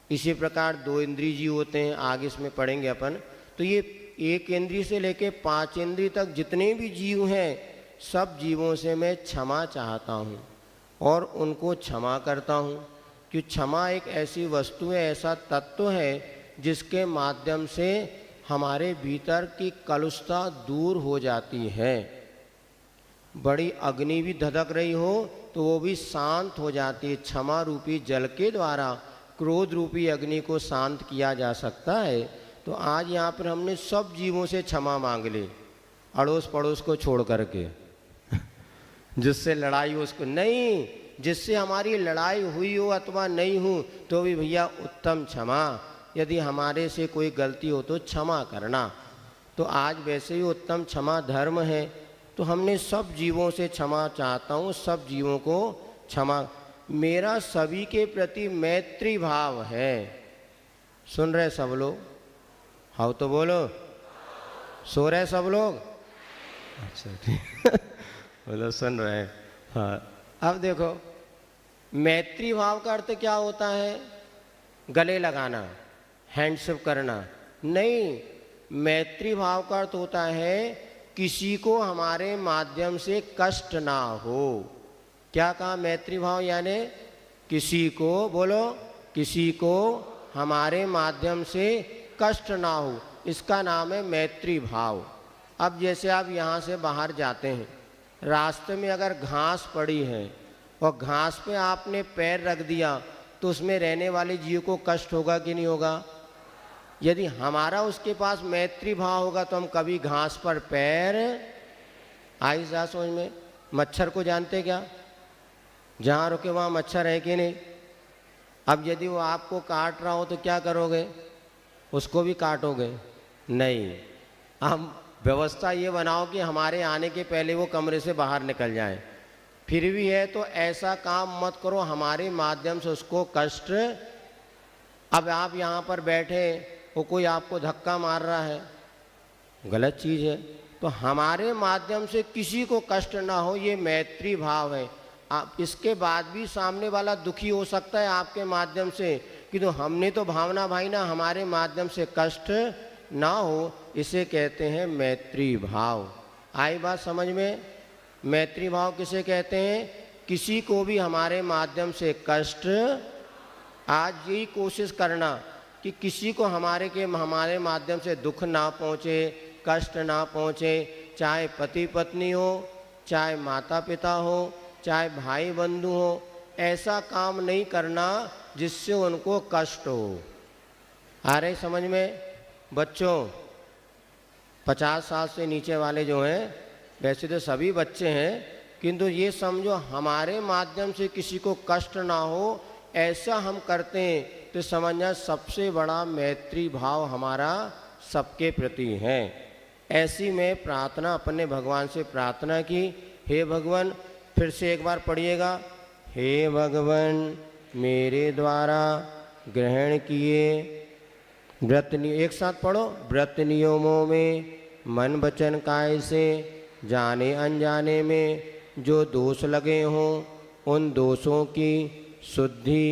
इसी प्रकार 2 इंद्रिय जीव होते हैं, आगे इसमें पढ़ेंगे अपन। तो ये 1 इंद्रिय से लेके 5 इंद्रिय तक जितने भी जीव हैं, सब जीवों से मैं क्षमा चाहता हूँ और उनको क्षमा करता हूँ। कि क्षमा एक ऐसी वस्तु है, ऐसा तत्व है जिसके माध्यम से हमारे भीतर की कलुषता दूर हो जाती है। बड़ी अग्नि भी धधक रही हो तो वो भी शांत हो जाती है। क्षमा रूपी जल के द्वारा क्रोध रूपी अग्नि को शांत किया जा सकता है। तो आज यहाँ पर हमने सब जीवों से क्षमा मांग ली, अड़ोस पड़ोस को छोड़ करके जिससे लड़ाई हो उसको नहीं, जिससे हमारी लड़ाई हुई हो अथवा नहीं हो तो भी भैया उत्तम क्षमा। यदि हमारे से कोई गलती हो तो क्षमा करना। तो आज वैसे ही उत्तम क्षमा धर्म है। तो हमने सब जीवों से क्षमा चाहता हूँ, सब जीवों को क्षमा। मेरा सभी के प्रति मैत्री भाव है। सुन रहे सब लोग? हाँ तो बोलो, सो रहे सब लोग? अच्छा ठीक बोलो सुन रहे हैं। हाँ, अब देखो, मैत्री भाव का अर्थ क्या होता है? गले लगाना, हैंडशिप करना नहीं। मैत्री भाव का अर्थ होता है किसी को हमारे माध्यम से कष्ट ना हो। क्या कहा? मैत्री भाव यानी किसी को, बोलो, किसी को हमारे माध्यम से कष्ट ना हो, इसका नाम है मैत्री भाव। अब जैसे आप यहाँ से बाहर जाते हैं, रास्ते में अगर घास पड़ी है और घास पे आपने पैर रख दिया तो उसमें रहने वाले जीव को कष्ट होगा कि नहीं होगा? यदि हमारा उसके पास मैत्री भाव होगा तो हम कभी घास पर पैर, आई जा समझ में? मच्छर को जानते क्या? जहाँ रुके वहाँ मच्छर है कि नहीं? अब यदि वो आपको काट रहा हो तो क्या करोगे? उसको भी काटोगे? नहीं। हम व्यवस्था ये बनाओ कि हमारे आने के पहले वो कमरे से बाहर निकल जाए। फिर भी है तो ऐसा काम मत करो हमारे माध्यम से उसको कष्ट। अब आप यहाँ पर बैठे, वो कोई आपको धक्का मार रहा है, गलत चीज़ है। तो हमारे माध्यम से किसी को कष्ट ना हो, ये मैत्री भाव है। आप इसके बाद भी सामने वाला दुखी हो सकता है आपके माध्यम से, किंतु हमने तो भावना भाई ना हमारे माध्यम से कष्ट ना हो, इसे कहते हैं मैत्री भाव। आई बात समझ में? मैत्री भाव किसे कहते हैं? किसी को भी हमारे माध्यम से कष्ट, आज यही कोशिश करना कि किसी को हमारे माध्यम से दुख ना पहुँचे, कष्ट ना पहुँचे। चाहे पति पत्नी हो, चाहे माता पिता हो, चाहे भाई बंधु हो, ऐसा काम नहीं करना जिससे उनको कष्ट हो। आ रही समझ में? बच्चों, 50 साल से नीचे वाले जो हैं, वैसे तो सभी बच्चे हैं, किंतु ये समझो हमारे माध्यम से किसी को कष्ट ना हो ऐसा हम करते हैं तो समझना सबसे बड़ा मैत्री भाव हमारा सबके प्रति है। ऐसी मैं प्रार्थना अपने भगवान से प्रार्थना की। हे भगवान, फिर से एक बार पढ़िएगा। हे भगवान, मेरे द्वारा ग्रहण किए व्रत, एक साथ पढ़ो, व्रत नियमों में मन वचन काय से जाने अनजाने में जो दोष लगे हों, उन दोषों की शुद्धि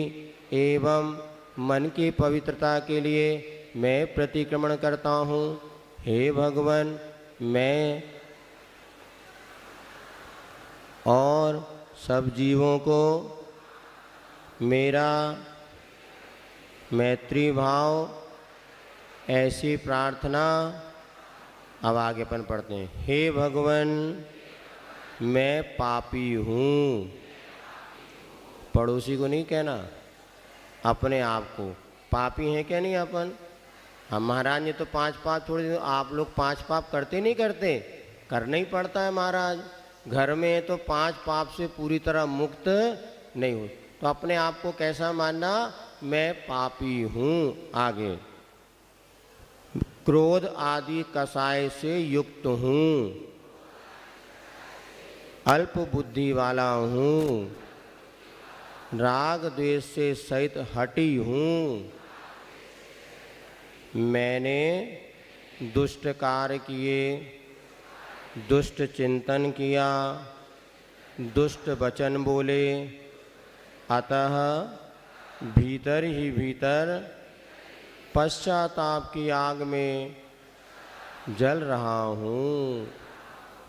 एवं मन की पवित्रता के लिए मैं प्रतिक्रमण करता हूँ। हे भगवान, मैं और सब जीवों को मेरा मैत्री भाव, ऐसी प्रार्थना। अब आगे अपन पढ़ते हैं। हे भगवान, मैं पापी हूँ। पड़ोसी को नहीं कहना, अपने आप को। पापी हैं क्या नहीं अपन? हम महाराज ने तो 5 पाप छोड़ दिए, आप लोग 5 पाप करते नहीं करते? करना ही पड़ता है महाराज। घर में है तो 5 पाप से पूरी तरह मुक्त नहीं हो, तो अपने आप को कैसा मानना? मैं पापी हूँ। आगे, क्रोध आदि कसाय से युक्त हूँ, अल्प बुद्धि वाला हूँ, राग द्वेष से सहित हटी हूँ। मैंने दुष्ट कार्य किए, दुष्ट चिंतन किया, दुष्ट वचन बोले, अतः भीतर ही भीतर पश्चाताप की आग में जल रहा हूँ।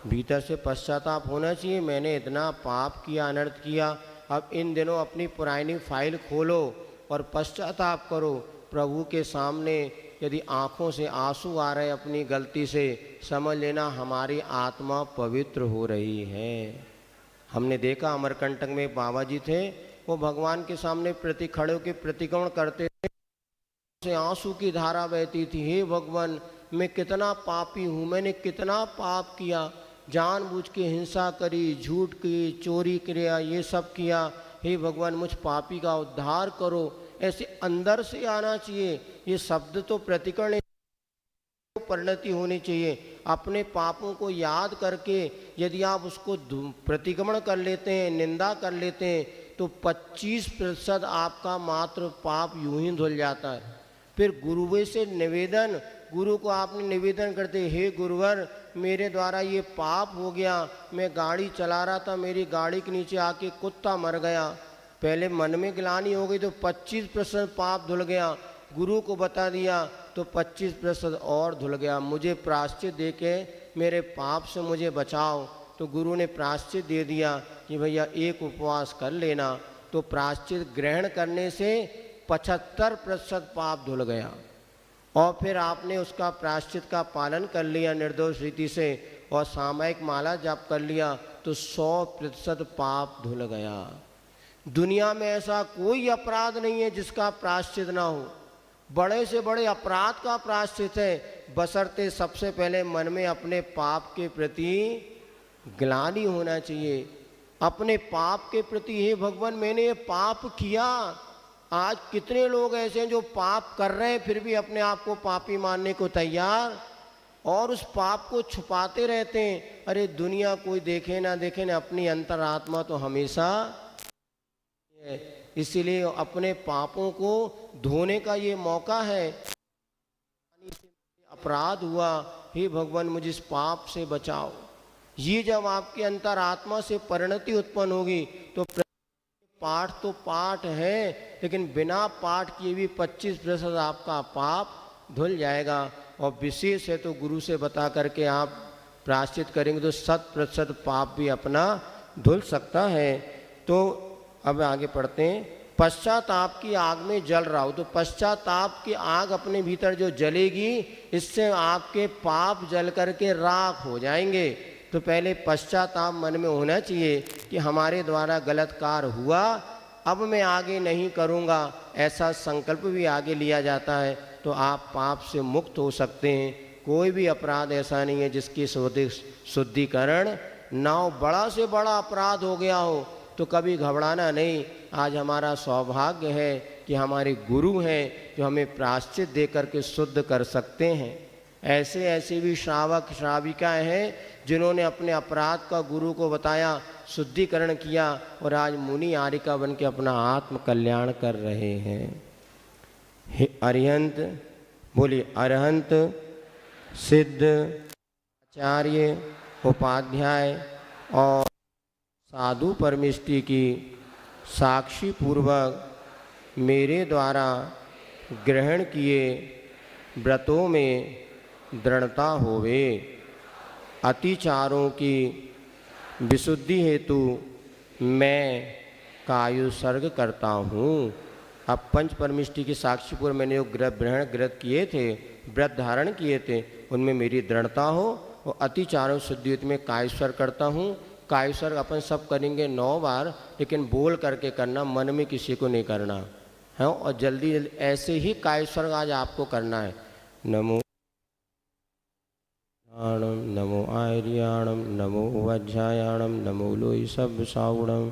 भीतर से पश्चाताप होना चाहिए, मैंने इतना पाप किया, अनर्थ किया। अब इन दिनों अपनी पुरानी फाइल खोलो और पश्चाताप करो प्रभु के सामने। यदि आँखों से आंसू आ रहे अपनी गलती से, समझ लेना हमारी आत्मा पवित्र हो रही है। हमने देखा अमरकंटक में बाबा जी थे, वो भगवान के सामने खड़े होकर प्रतिक्रमण करते थे, से आंसू की धारा बहती थी। हे भगवान, मैं कितना पापी हूँ, मैंने कितना पाप किया, जानबूझ के हिंसा करी, झूठ की, चोरी किया, ये सब किया। हे भगवान, मुझ पापी का उद्धार करो। ऐसे अंदर से आना चाहिए। ये शब्द तो प्रतिकरण परिणति होनी चाहिए। अपने पापों को याद करके यदि आप उसको प्रतिक्रमण कर लेते हैं, निंदा कर लेते हैं, तो 25% आपका मात्र पाप यूं ही धुल जाता है। फिर गुरुवे से निवेदन, गुरु को आपने निवेदन करते, हे गुरुवर, मेरे द्वारा ये पाप हो गया, मैं गाड़ी चला रहा था, मेरी गाड़ी के नीचे आके कुत्ता मर गया। पहले मन में ग्लानि हो गई तो 25% पाप धुल गया। गुरु को बता दिया तो 25% और धुल गया। मुझे प्रायश्चित दे के मेरे पाप से मुझे बचाओ। तो गुरु ने प्रायश्चित दे दिया कि भैया एक उपवास कर लेना। तो प्रायश्चित ग्रहण करने से 75% पाप धुल गया। और फिर आपने उसका प्रायश्चित का पालन कर लिया निर्दोष रीति से, और सामयिक माला जप कर लिया, तो 100% पाप धुल गया। दुनिया में ऐसा कोई अपराध नहीं है जिसका प्रायश्चित ना हो। बड़े से बड़े अपराध का प्रायश्चित है, बशर्ते सबसे पहले मन में अपने पाप के प्रति ग्लानि होना चाहिए। अपने पाप के प्रति, हे भगवान, मैंने ये पाप किया। आज कितने लोग ऐसे हैं जो पाप कर रहे हैं फिर भी अपने आप को पापी मानने को तैयार, और उस पाप को छुपाते रहते हैं। अरे दुनिया कोई देखे ना देखे ना, अपनी अंतरात्मा तो हमेशा है। इसीलिए अपने पापों को धोने का ये मौका है। अपराध हुआ, हे भगवान मुझे इस पाप से बचाओ। ये जब आपके अंतरात्मा से परिणति उत्पन्न होगी तो पाठ तो पाठ है, लेकिन बिना पाठ किए भी 25% आपका पाप धुल जाएगा। और विशेष है तो गुरु से बता करके आप प्रायश्चित करेंगे तो 100% पाप भी अपना धुल सकता है। तो अब आगे पढ़ते हैं। पश्चाताप की आग में जल रहा हो, तो पश्चाताप की आग अपने भीतर जो जलेगी, इससे आपके पाप जल करके राख हो जाएंगे। तो पहले पश्चाताप मन में होना चाहिए कि हमारे द्वारा गलत कार्य हुआ, अब मैं आगे नहीं करूँगा, ऐसा संकल्प भी आगे लिया जाता है। तो आप पाप से मुक्त हो सकते हैं। कोई भी अपराध ऐसा नहीं है जिसकी शुद्धिकरण ना हो। बड़ा से बड़ा अपराध हो गया हो तो कभी घबराना नहीं। आज हमारा सौभाग्य है कि हमारे गुरु हैं जो हमें प्रायश्चित दे करके शुद्ध कर सकते हैं। ऐसे ऐसे भी श्रावक श्राविकाएँ हैं जिन्होंने अपने अपराध का गुरु को बताया, शुद्धिकरण किया, और आज मुनि आरिका बन के अपना आत्म कल्याण कर रहे हैं। हे अरिहंत, बोलिए अरहंत, सिद्ध, आचार्य, उपाध्याय और साधु परमिष्टि की साक्षी पूर्वक मेरे द्वारा ग्रहण किए व्रतों में दृढ़ता होवे, अतिचारों की विशुद्धि हेतु मैं कायुसर्ग करता हूँ। अब पंच परमिष्टि की साक्षीपुर मैंने जो व्रत किए थे, व्रत धारण किए थे, उनमें मेरी दृढ़ता हो और अतिचारों शुद्धियुत में कायुसर्ग करता हूँ। कायुसर्ग अपन सब करेंगे 9 बार, लेकिन बोल करके करना, मन में किसी को नहीं करना है। और जल्दी जल्दी ऐसे ही कायुसर्ग आज आपको करना है। नमो नमो आर्याणम, नमो वज्रायाणम, नमो लोई सब सावणम।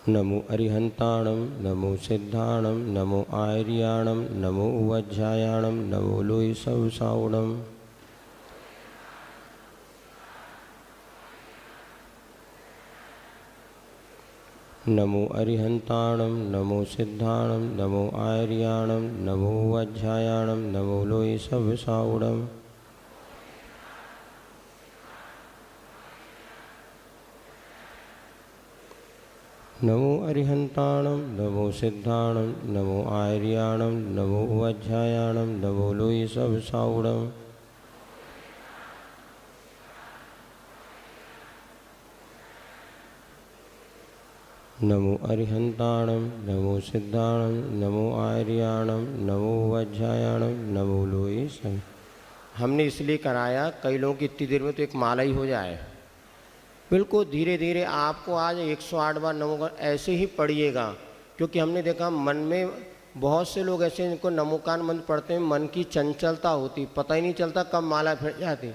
नमो अरिहंताणम, नमो सिद्धाणम, नमो आर्याणम, नमो वज्रायाणम, नमो लोई सब सावणम। नमो अरिहंताणम, नमो सिद्धाणम, नमो आर्याणम, नमो वज्रायाणम, नमो लोई सब सावणम। नमो अरिहंताणम, नमो सिद्धाणम, नमो आर्याणम, नमो वज्रायाणम, नमो लोई सब सावणम। नमो अरिहंताणम, नमो सिद्धाणम, नमो आर्याणम, नमो वज्रायाणम, नमो लोई सब। हमने इसलिए कराया, कई लोगों की इतनी देर में तो एक माला ही हो जाए। बिल्कुल धीरे धीरे आपको आज 108 बार नमो ऐसे ही पढ़िएगा, क्योंकि हमने देखा मन में बहुत से लोग ऐसे जिनको नमोकान मंत्र पढ़ते हैं, मन की चंचलता होती, पता ही नहीं चलता कब माला फिर जाती।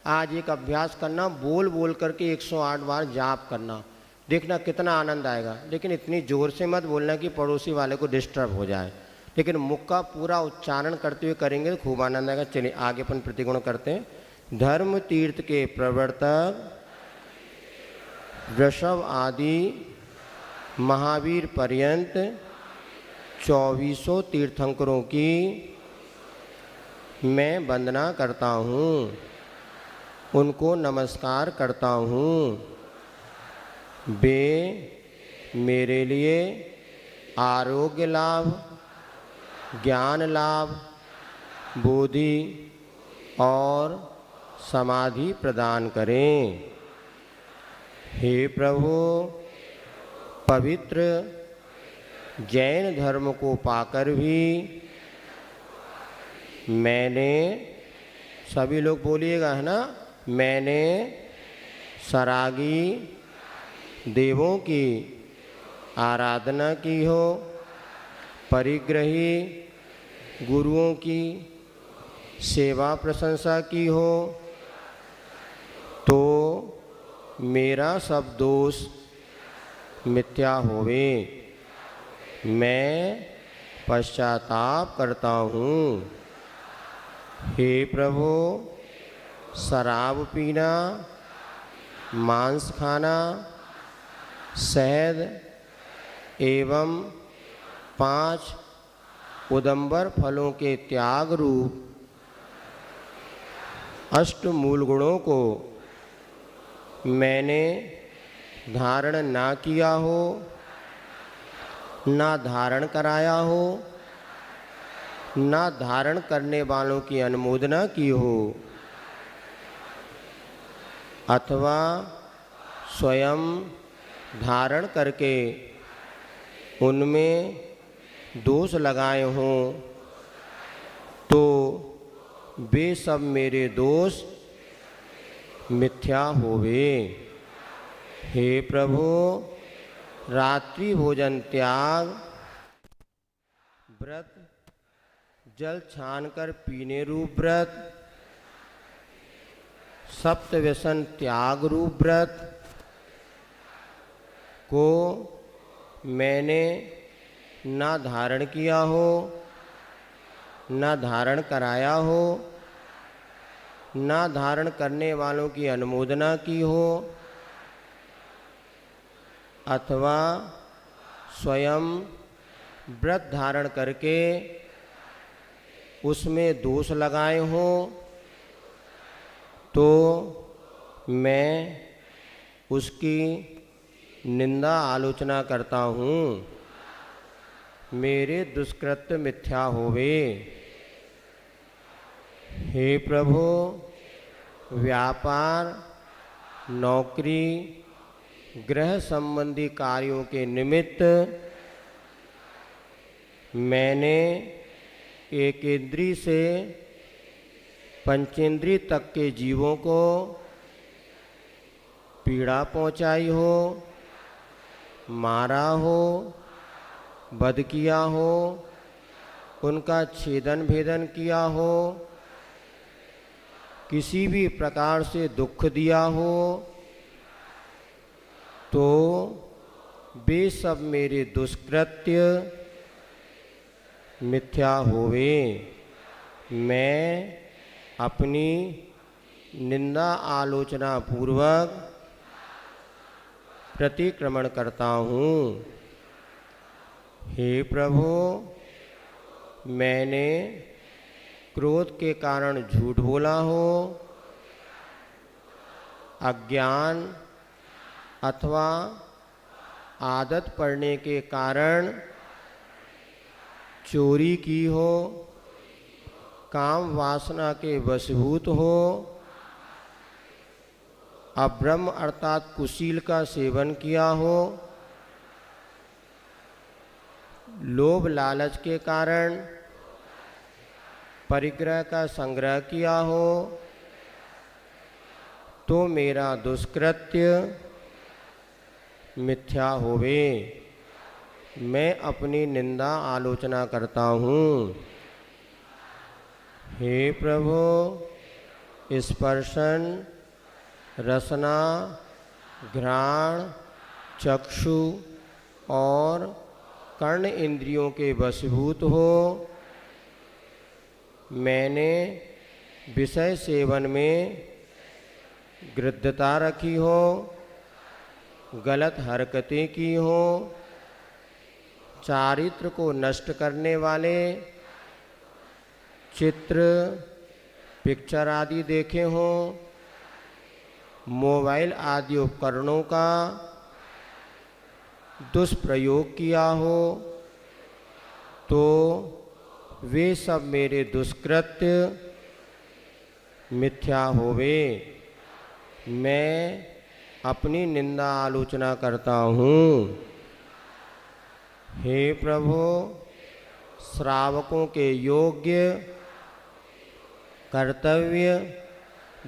आज एक अभ्यास करना, बोल बोल करके 108 बार जाप करना, देखना कितना आनंद आएगा। लेकिन इतनी ज़ोर से मत बोलना कि पड़ोसी वाले को डिस्टर्ब हो जाए, लेकिन मुख का पूरा उच्चारण करते हुए करेंगे तो खूब आनंद आएगा। चलिए आगे अपन प्रतिगुण करते हैं। धर्म तीर्थ के प्रवर्तक वृषभ आदि महावीर पर्यंत 2400 तीर्थंकरों की मैं वंदना करता हूँ, उनको नमस्कार करता हूँ। वे मेरे लिए आरोग्य लाभ, ज्ञान लाभ, बोधि और समाधि प्रदान करें। हे प्रभु, पवित्र जैन धर्म को पाकर भी मैंने, सभी लोग बोलिएगा है ना, मैंने सरागी देवों की आराधना की हो, परिग्रही गुरुओं की सेवा प्रशंसा की हो, तो मेरा सब दोष मिथ्या होवे। मैं पश्चाताप करता हूँ। हे प्रभु, शराब पीना, मांस खाना, शहद एवं 5 उदंबर फलों के त्याग रूप 8 मूल गुणों को मैंने धारण ना किया हो, ना धारण कराया हो, ना धारण करने वालों की अनुमोदना की हो, अथवा स्वयं धारण करके उनमें दोष लगाए हों, तो वे सब मेरे दोष मिथ्या होवे। हे प्रभु, रात्रि भोजन त्याग, व्रत जल छान कर पीने रूप व्रत, सप्त व्यसन त्याग रूप व्रत को मैंने ना धारण किया हो, ना धारण कराया हो, ना धारण करने वालों की अनुमोदना की हो, अथवा स्वयं व्रत धारण करके उसमें दोष लगाए हों, तो मैं उसकी निंदा आलोचना करता हूँ। मेरे दुष्कृत्य मिथ्या होवे। हे प्रभु, व्यापार, नौकरी, गृह संबंधी कार्यों के निमित्त मैंने एक इंद्रिय से पंचेंद्रिय तक के जीवों को पीड़ा पहुंचाई हो, मारा हो, वध किया हो, उनका छेदन भेदन किया हो, किसी भी प्रकार से दुख दिया हो, तो वे सब मेरे दुष्कृत्य मिथ्या होवे। मैं अपनी निंदा आलोचना पूर्वक प्रतिक्रमण करता हूँ। हे प्रभु, मैंने क्रोध के कारण झूठ बोला हो, अज्ञान अथवा आदत पड़ने के कारण चोरी की हो, काम वासना के वशीभूत हो, अब्रह्म अर्थात कुशील का सेवन किया हो, लोभ लालच के कारण परिग्रह का संग्रह किया हो, तो मेरा दुष्कृत्य मिथ्या होवे। मैं अपनी निंदा आलोचना करता हूँ। हे प्रभु, स्पर्शन, रसना, घ्राण, चक्षु और कर्ण इंद्रियों के वशीभूत हो मैंने विषय सेवन में गृद्धता रखी हो, गलत हरकतें की हो, चारित्र को नष्ट करने वाले चित्र, पिक्चर आदि देखे हों, मोबाइल आदि उपकरणों का दुष्प्रयोग किया हो, तो वे सब मेरे दुष्कृत्य मिथ्या होवे। मैं अपनी निंदा आलोचना करता हूँ। हे प्रभु, श्रावकों के योग्य कर्तव्य,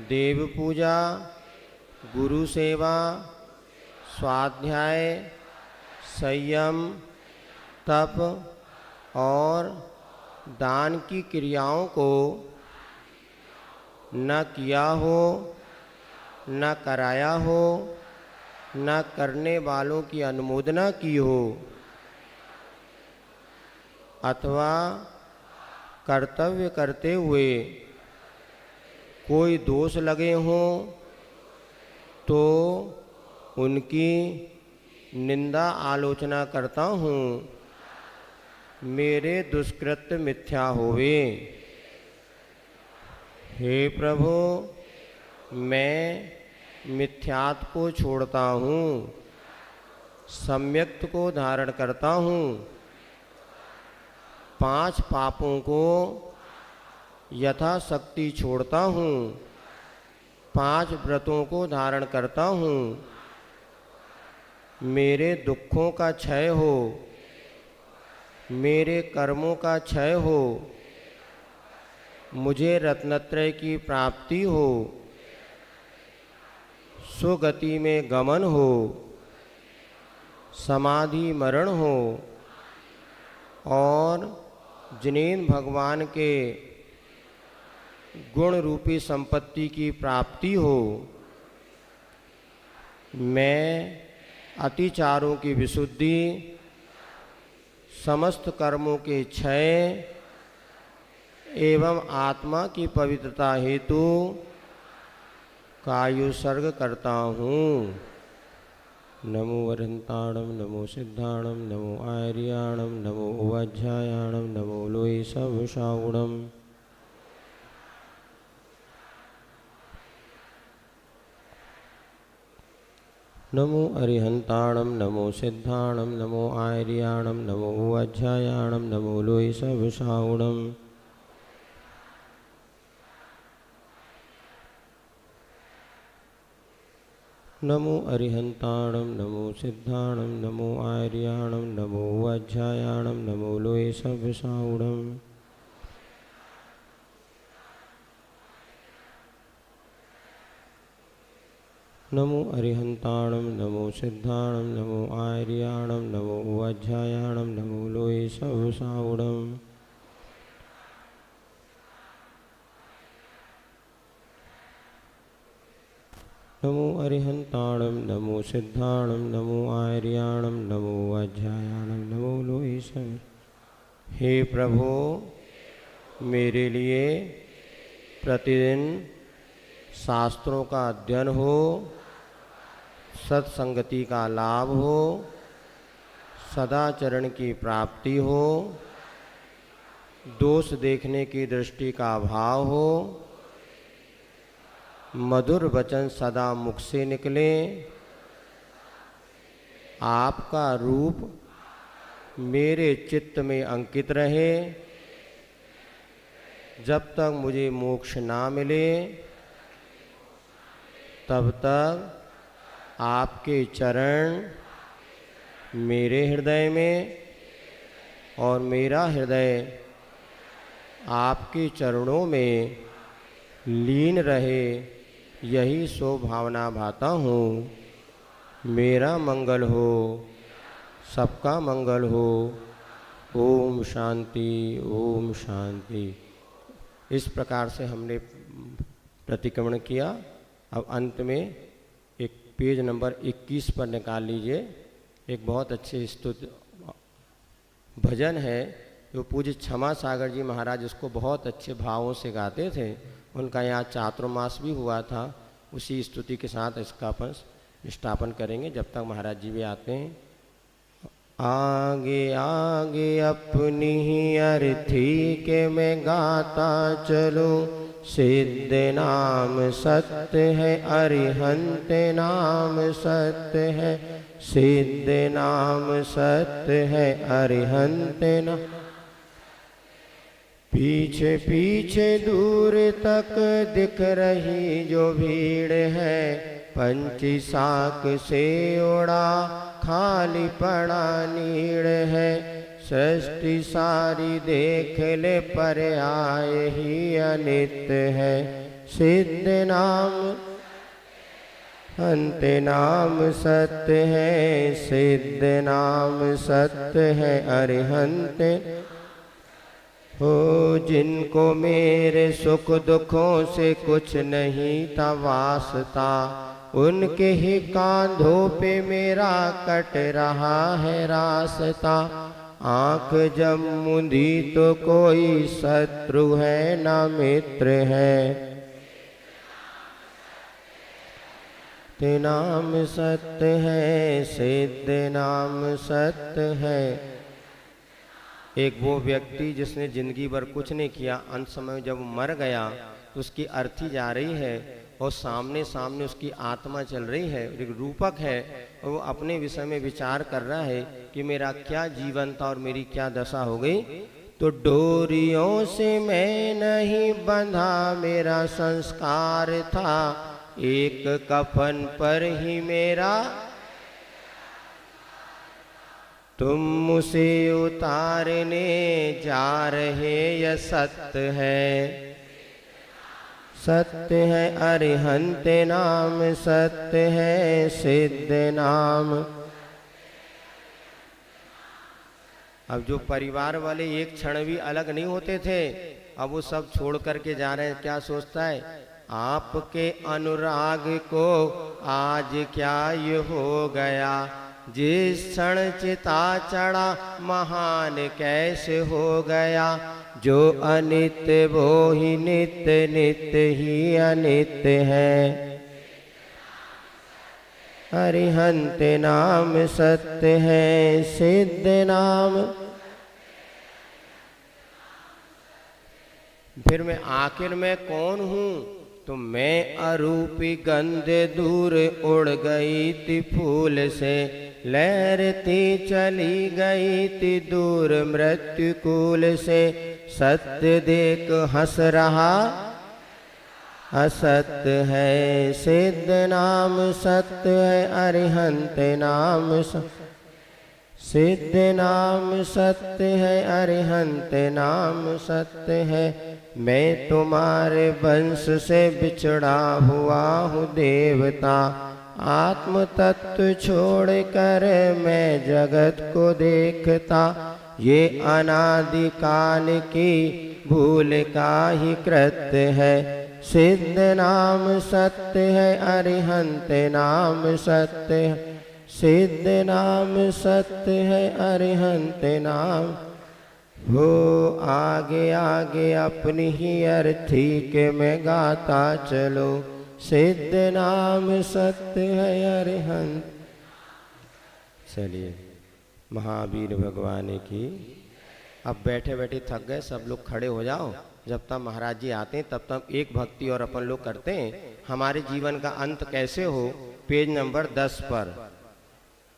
देव पूजा, गुरु सेवा, स्वाध्याय, संयम, तप और दान की क्रियाओं को न किया हो, न कराया हो, न करने वालों की अनुमोदना की हो, अथवा कर्तव्य करते हुए कोई दोष लगे हों, तो उनकी निंदा आलोचना करता हूँ। मेरे दुष्कृत्य मिथ्या होवे। हे प्रभु, मैं मिथ्यात्व को छोड़ता हूँ, सम्यक्त को धारण करता हूँ, 5 पापों को यथाशक्ति छोड़ता हूँ, 5 व्रतों को धारण करता हूँ। मेरे दुखों का क्षय हो, मेरे कर्मों का क्षय हो, मुझे रत्नत्रय की प्राप्ति हो, सुगति में गमन हो, समाधि मरण हो और जिनेन्द्र भगवान के गुण रूपी संपत्ति की प्राप्ति हो। मैं अतिचारों की विशुद्धि, समस्त कर्मों के क्षय एवं आत्मा की पवित्रता हेतु कायुसर्ग करता हूँ। नमो वरन्ताणं, नमो सिद्धाणं, नमो आर्याणं, नमो उवाध्यायाणं, नमो लोई सवशावुणम्। नमो अरिहंताणं, नमो सिद्धाणं, नमो आर्याणं, नमो उवाध्यायाणं, नमो लोई सवशावुणम्। नमो अरिहंताणं नमो सिद्धाणं नमो आर्याणं नमो वज्रायाणं नमो लोये सव्यसाऊणम् नमो अरिहंताणं नमो सिद्धाणं नमो आर्याणं नमो वज्रायाणं नमो लोये सव्यसाऊणम् नमो अरिहंताणं नमो सिद्धाणं नमो आर्याणं नमो वज्रायाणं नमो लोये सव्यसाऊणम्। हे प्रभु, मेरे लिए प्रतिदिन शास्त्रों का अध्ययन हो, सत्संगति का लाभ हो, सदाचरण की प्राप्ति हो, दोष देखने की दृष्टि का अभाव हो, मधुर वचन सदा मुख से निकले, आपका रूप मेरे चित्त में अंकित रहे, जब तक मुझे मोक्ष ना मिले तब तक आपके चरण मेरे हृदय में और मेरा हृदय आपके चरणों में लीन रहे, यही सो भावना भाता हूँ। मेरा मंगल हो, सबका मंगल हो। ओम शांति, ओम शांति। इस प्रकार से हमने प्रतिक्रमण किया। अब अंत में एक पेज नंबर 21 पर निकाल लीजिए। एक बहुत अच्छे स्तुति भजन है जो पूज्य क्षमा सागर जी महाराज इसको बहुत अच्छे भावों से गाते थे। उनका यहाँ चातुर्मास भी हुआ था। उसी स्तुति के साथ इसका अपन निष्ठापन करेंगे जब तक महाराज जी भी आते हैं। आगे आगे अपनी ही अर्थी के मैं गाता चलूं, सिद्ध नाम सत्य है, अरिहंत नाम सत्य है, सिद्ध नाम सत्य है, अरिहंत नाम। पीछे पीछे दूर तक दिख रही जो भीड़ है, पंची साक से ओढ़ा खाली पड़ा नीड़ है, सृष्टि सारी देख ले पर आए ही अनित्य है, सिद्ध नाम अंत नाम सत्य है, सिद्ध नाम सत्य है, अरिहंत हो। जिनको मेरे सुख दुखों से कुछ नहीं था वास्ता, उनके ही कांधों पे मेरा कट रहा है रास्ता। आँख जब मुंदी तो कोई शत्रु है ना मित्र है, ते नाम सत्य है, सिद्ध नाम सत्य है। एक वो व्यक्ति जिसने जिंदगी भर कुछ नहीं किया, अंत समय जब मर गया तो उसकी अर्थी जा रही है और सामने सामने उसकी आत्मा चल रही है, एक रूपक है, और वो अपने विषय में विचार कर रहा है कि मेरा क्या जीवन था और मेरी क्या दशा हो गई। तो डोरियों से मैं नहीं बंधा मेरा संस्कार था, एक कफन पर ही मेरा तुम मुझे उतारने जा रहे, यह सत्य है, सत्य है, अरिहंत नाम सत्य है, सिद्ध नाम। अब जो परिवार वाले एक क्षण भी अलग नहीं होते थे, अब वो सब छोड़ करके जा रहे हैं। क्या सोचता है, आपके अनुराग को आज क्या ये हो गया, जिस क्षण चिता चढ़ा महान कैसे हो गया, जो अनित्य वो ही नित्य, नित्य ही अनित्य है, अरिहंत नाम सत्य है, सिद्ध नाम। फिर मैं आखिर में कौन हूँ, तो मैं अरूपी गंध दूर उड़ गई थी फूल से, लहरती चली गई थी दूर मृत्यु कूल से, सत्य देख हंस रहा असत है सिद्ध नाम सत्य है, अरिहंत नाम सिद्ध नाम सत्य है, अरिहंत नाम सत्य है। मैं तुम्हारे वंश से बिछड़ा हुआ हूँ देवता, आत्म तत्व छोड़ कर मैं जगत को देखता। ये अनादि काल की भूल का ही कृत्य है। सिद्ध नाम सत्य है, अरिहंत नाम सत्य है। सिद्ध नाम सत्य है, अरिहंत नाम। वो आगे आगे अपनी ही अर्थी के में गाता चलो। सिद्ध नाम सत्य है, अरिहंत। चलिए, महावीर भगवान की। अब बैठे बैठे थक गए, सब लोग खड़े हो जाओ। जब तक महाराज जी आते हैं तब तक एक भक्ति और अपन लोग करते हैं। हमारे जीवन का अंत कैसे हो, पेज नंबर 10 पर,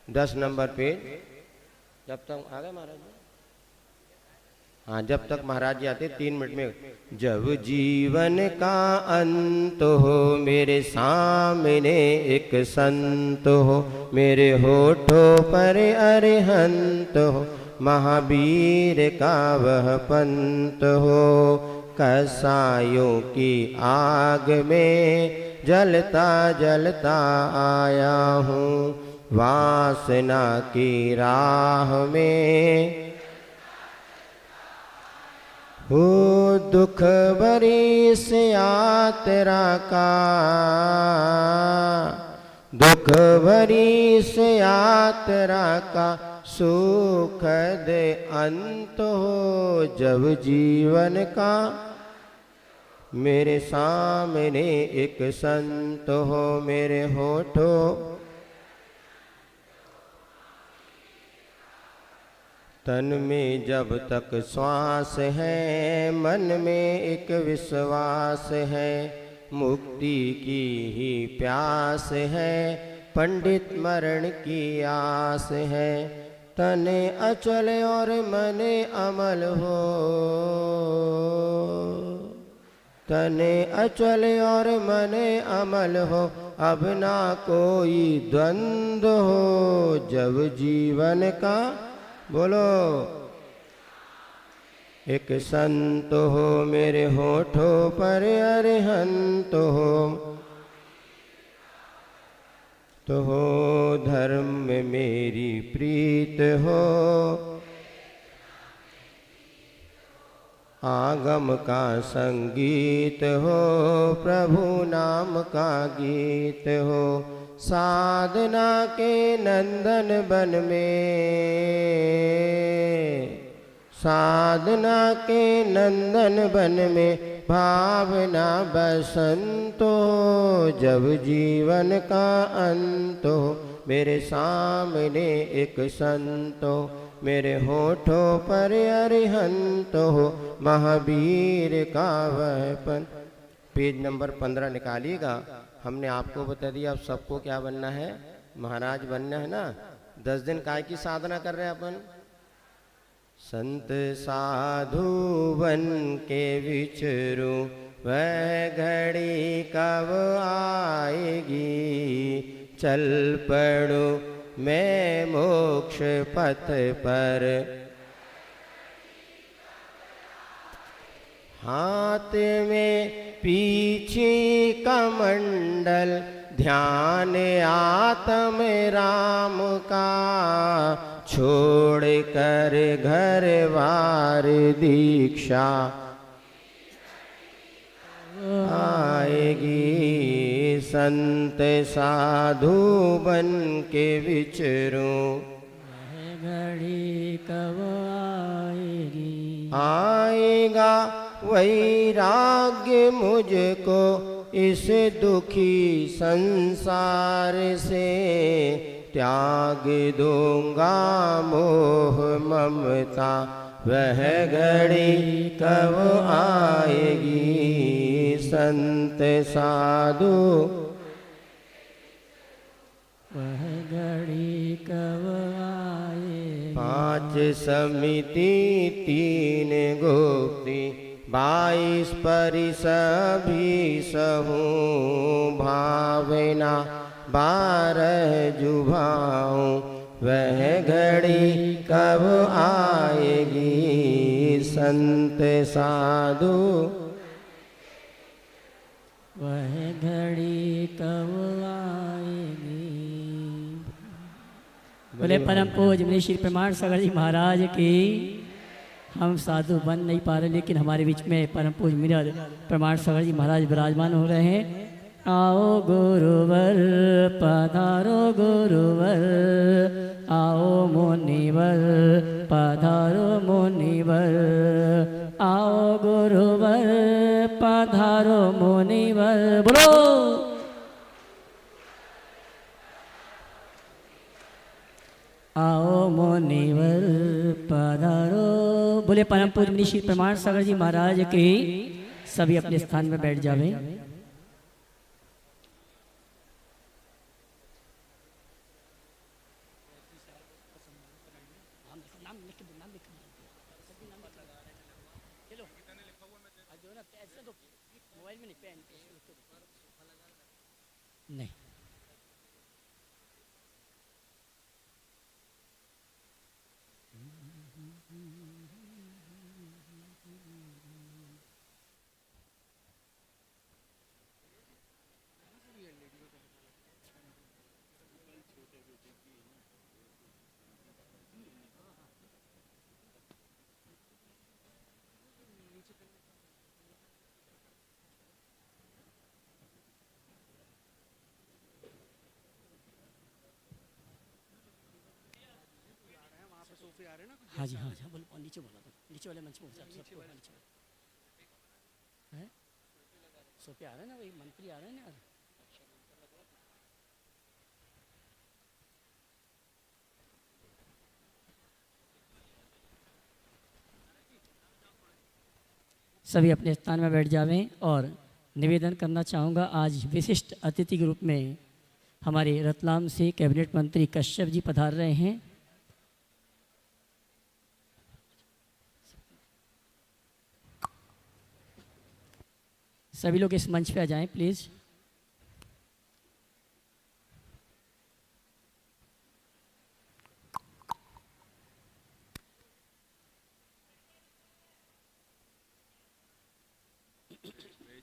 10 नंबर पेज। जब तक आ गए महाराज जी, हाँ, जब तक महाराज जी आते 3 मिनट में। जब जीवन का अंत हो, मेरे सामने एक संत हो, मेरे होठों पर अरिहंत हो, महावीर का वह पंत हो। कसायों की आग में जलता जलता आया हूँ, वासना की राह में हो। दुख भरी इस यात्रा का, दुख भरी इस यात्रा का सुखद अंत हो। जब जीवन का मेरे सामने एक संत हो, मेरे होठों तन में जब तक श्वास है, मन में एक विश्वास है, मुक्ति की ही प्यास है, पंडित मरण की आस है। तने अचल और मने अमल हो, तने अचल और मने अमल हो, अब ना कोई द्वंद्व हो। जब जीवन का बोलो एक संत हो, मेरे होठों पर अरिहंत हो, तो हो धर्म में मेरी प्रीत हो। आगम का संगीत हो, प्रभु नाम का गीत हो। साधना के नंदन बन में, साधना के नंदन बन में भावना बसंत हो। जब जीवन का अंत हो, मेरे सामने एक संत हो, मेरे होठों पर अरिहंत हो, महावीर का वह पंथ। Page number 15 निकालिएगा। हमने आपको बता दिया अब सबको क्या बनना है, महाराज बनना है ना। 10 दिन काय की साधना कर रहे हैं अपन। संत साधु बन के विचरू, वह घड़ी कब आएगी। चल पड़ो मैं मोक्ष पथ पर, हाथ में पीछे कमंडल, ध्यान आत्म राम का। छोड़ कर घर वार दीक्षा आएगी। संत साधु बन के विचरूं, घड़ी कब आएगी। आएगा वैराग्य मुझको इस दुखी संसार से। त्याग दूंगा मोह ममता, वह घड़ी कब आएगी। संत साधु वह घड़ी कब आएगी। 5 समिति 3 गुप्ति, 22 परिस भी सहूँ भावना 12 जुभाऊँ वह घड़ी कब आएगी संत साधु वह घड़ी कब आएगी। बोले परम पूज्य मुनि श्री प्रमाण सागर जी महाराज की। हम साधु बन नहीं पा रहे, लेकिन हमारे बीच में परम पूज्य मुनि प्रमाण सागर जी महाराज विराजमान हो रहे हैं। आओ गुरुवर पधारो गुरुवर, आओ मुनिवर पधारो मुनिवर, आओ गुरुवर पधारो मुनिवर। बोलो आओ मुनिवर पधारो। बोले परम पूज्य मुनि श्री प्रमाण सागर जी महाराज के। सभी अपने स्थान में बैठ जावे। नहीं हाँ जी हाँ हाँ बोलो नीचे बोला तो नीचे वाले मंच में सबको नीचे हैं सोफे आ रहे हैं ना, वही मंत्री आ रहे हैं ना यार। सभी अपने स्थान में बैठ जावें। और निवेदन करना चाहूँगा, आज विशिष्ट अतिथि के रूप में हमारे रतलाम से कैबिनेट मंत्री कश्यप जी पधार रहे हैं। सभी लोग इस मंच पे आ जाएं प्लीज़।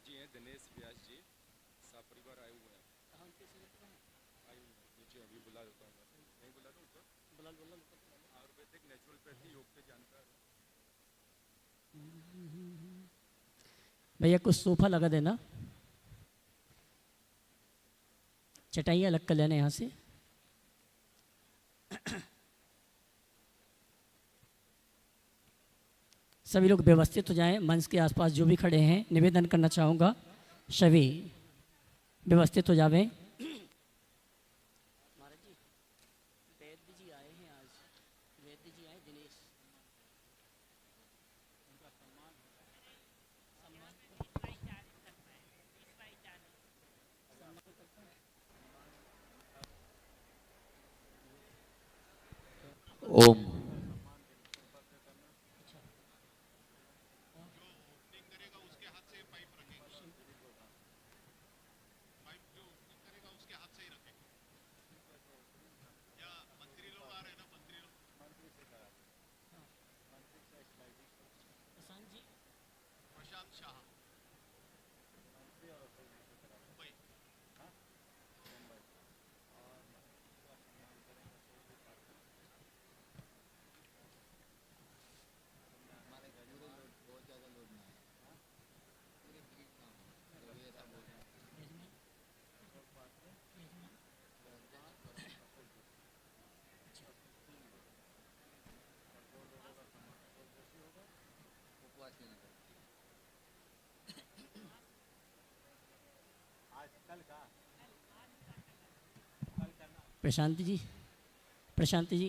जी हैं दिनेश व्यास जी सपरिवार आए हुए हैं। नीचे अभी बुला देता हूँ, नहीं बुला दूँ आयुर्वेदिक नेचुरोपैथी योग के जानकार। भैया कुछ सोफा लगा देना, चटाई अलग कर लेना यहाँ से। सभी लोग व्यवस्थित हो जाएं। मंच के आसपास जो भी खड़े हैं, निवेदन करना चाहूँगा सभी व्यवस्थित हो जावें। ओम। प्रशांति जी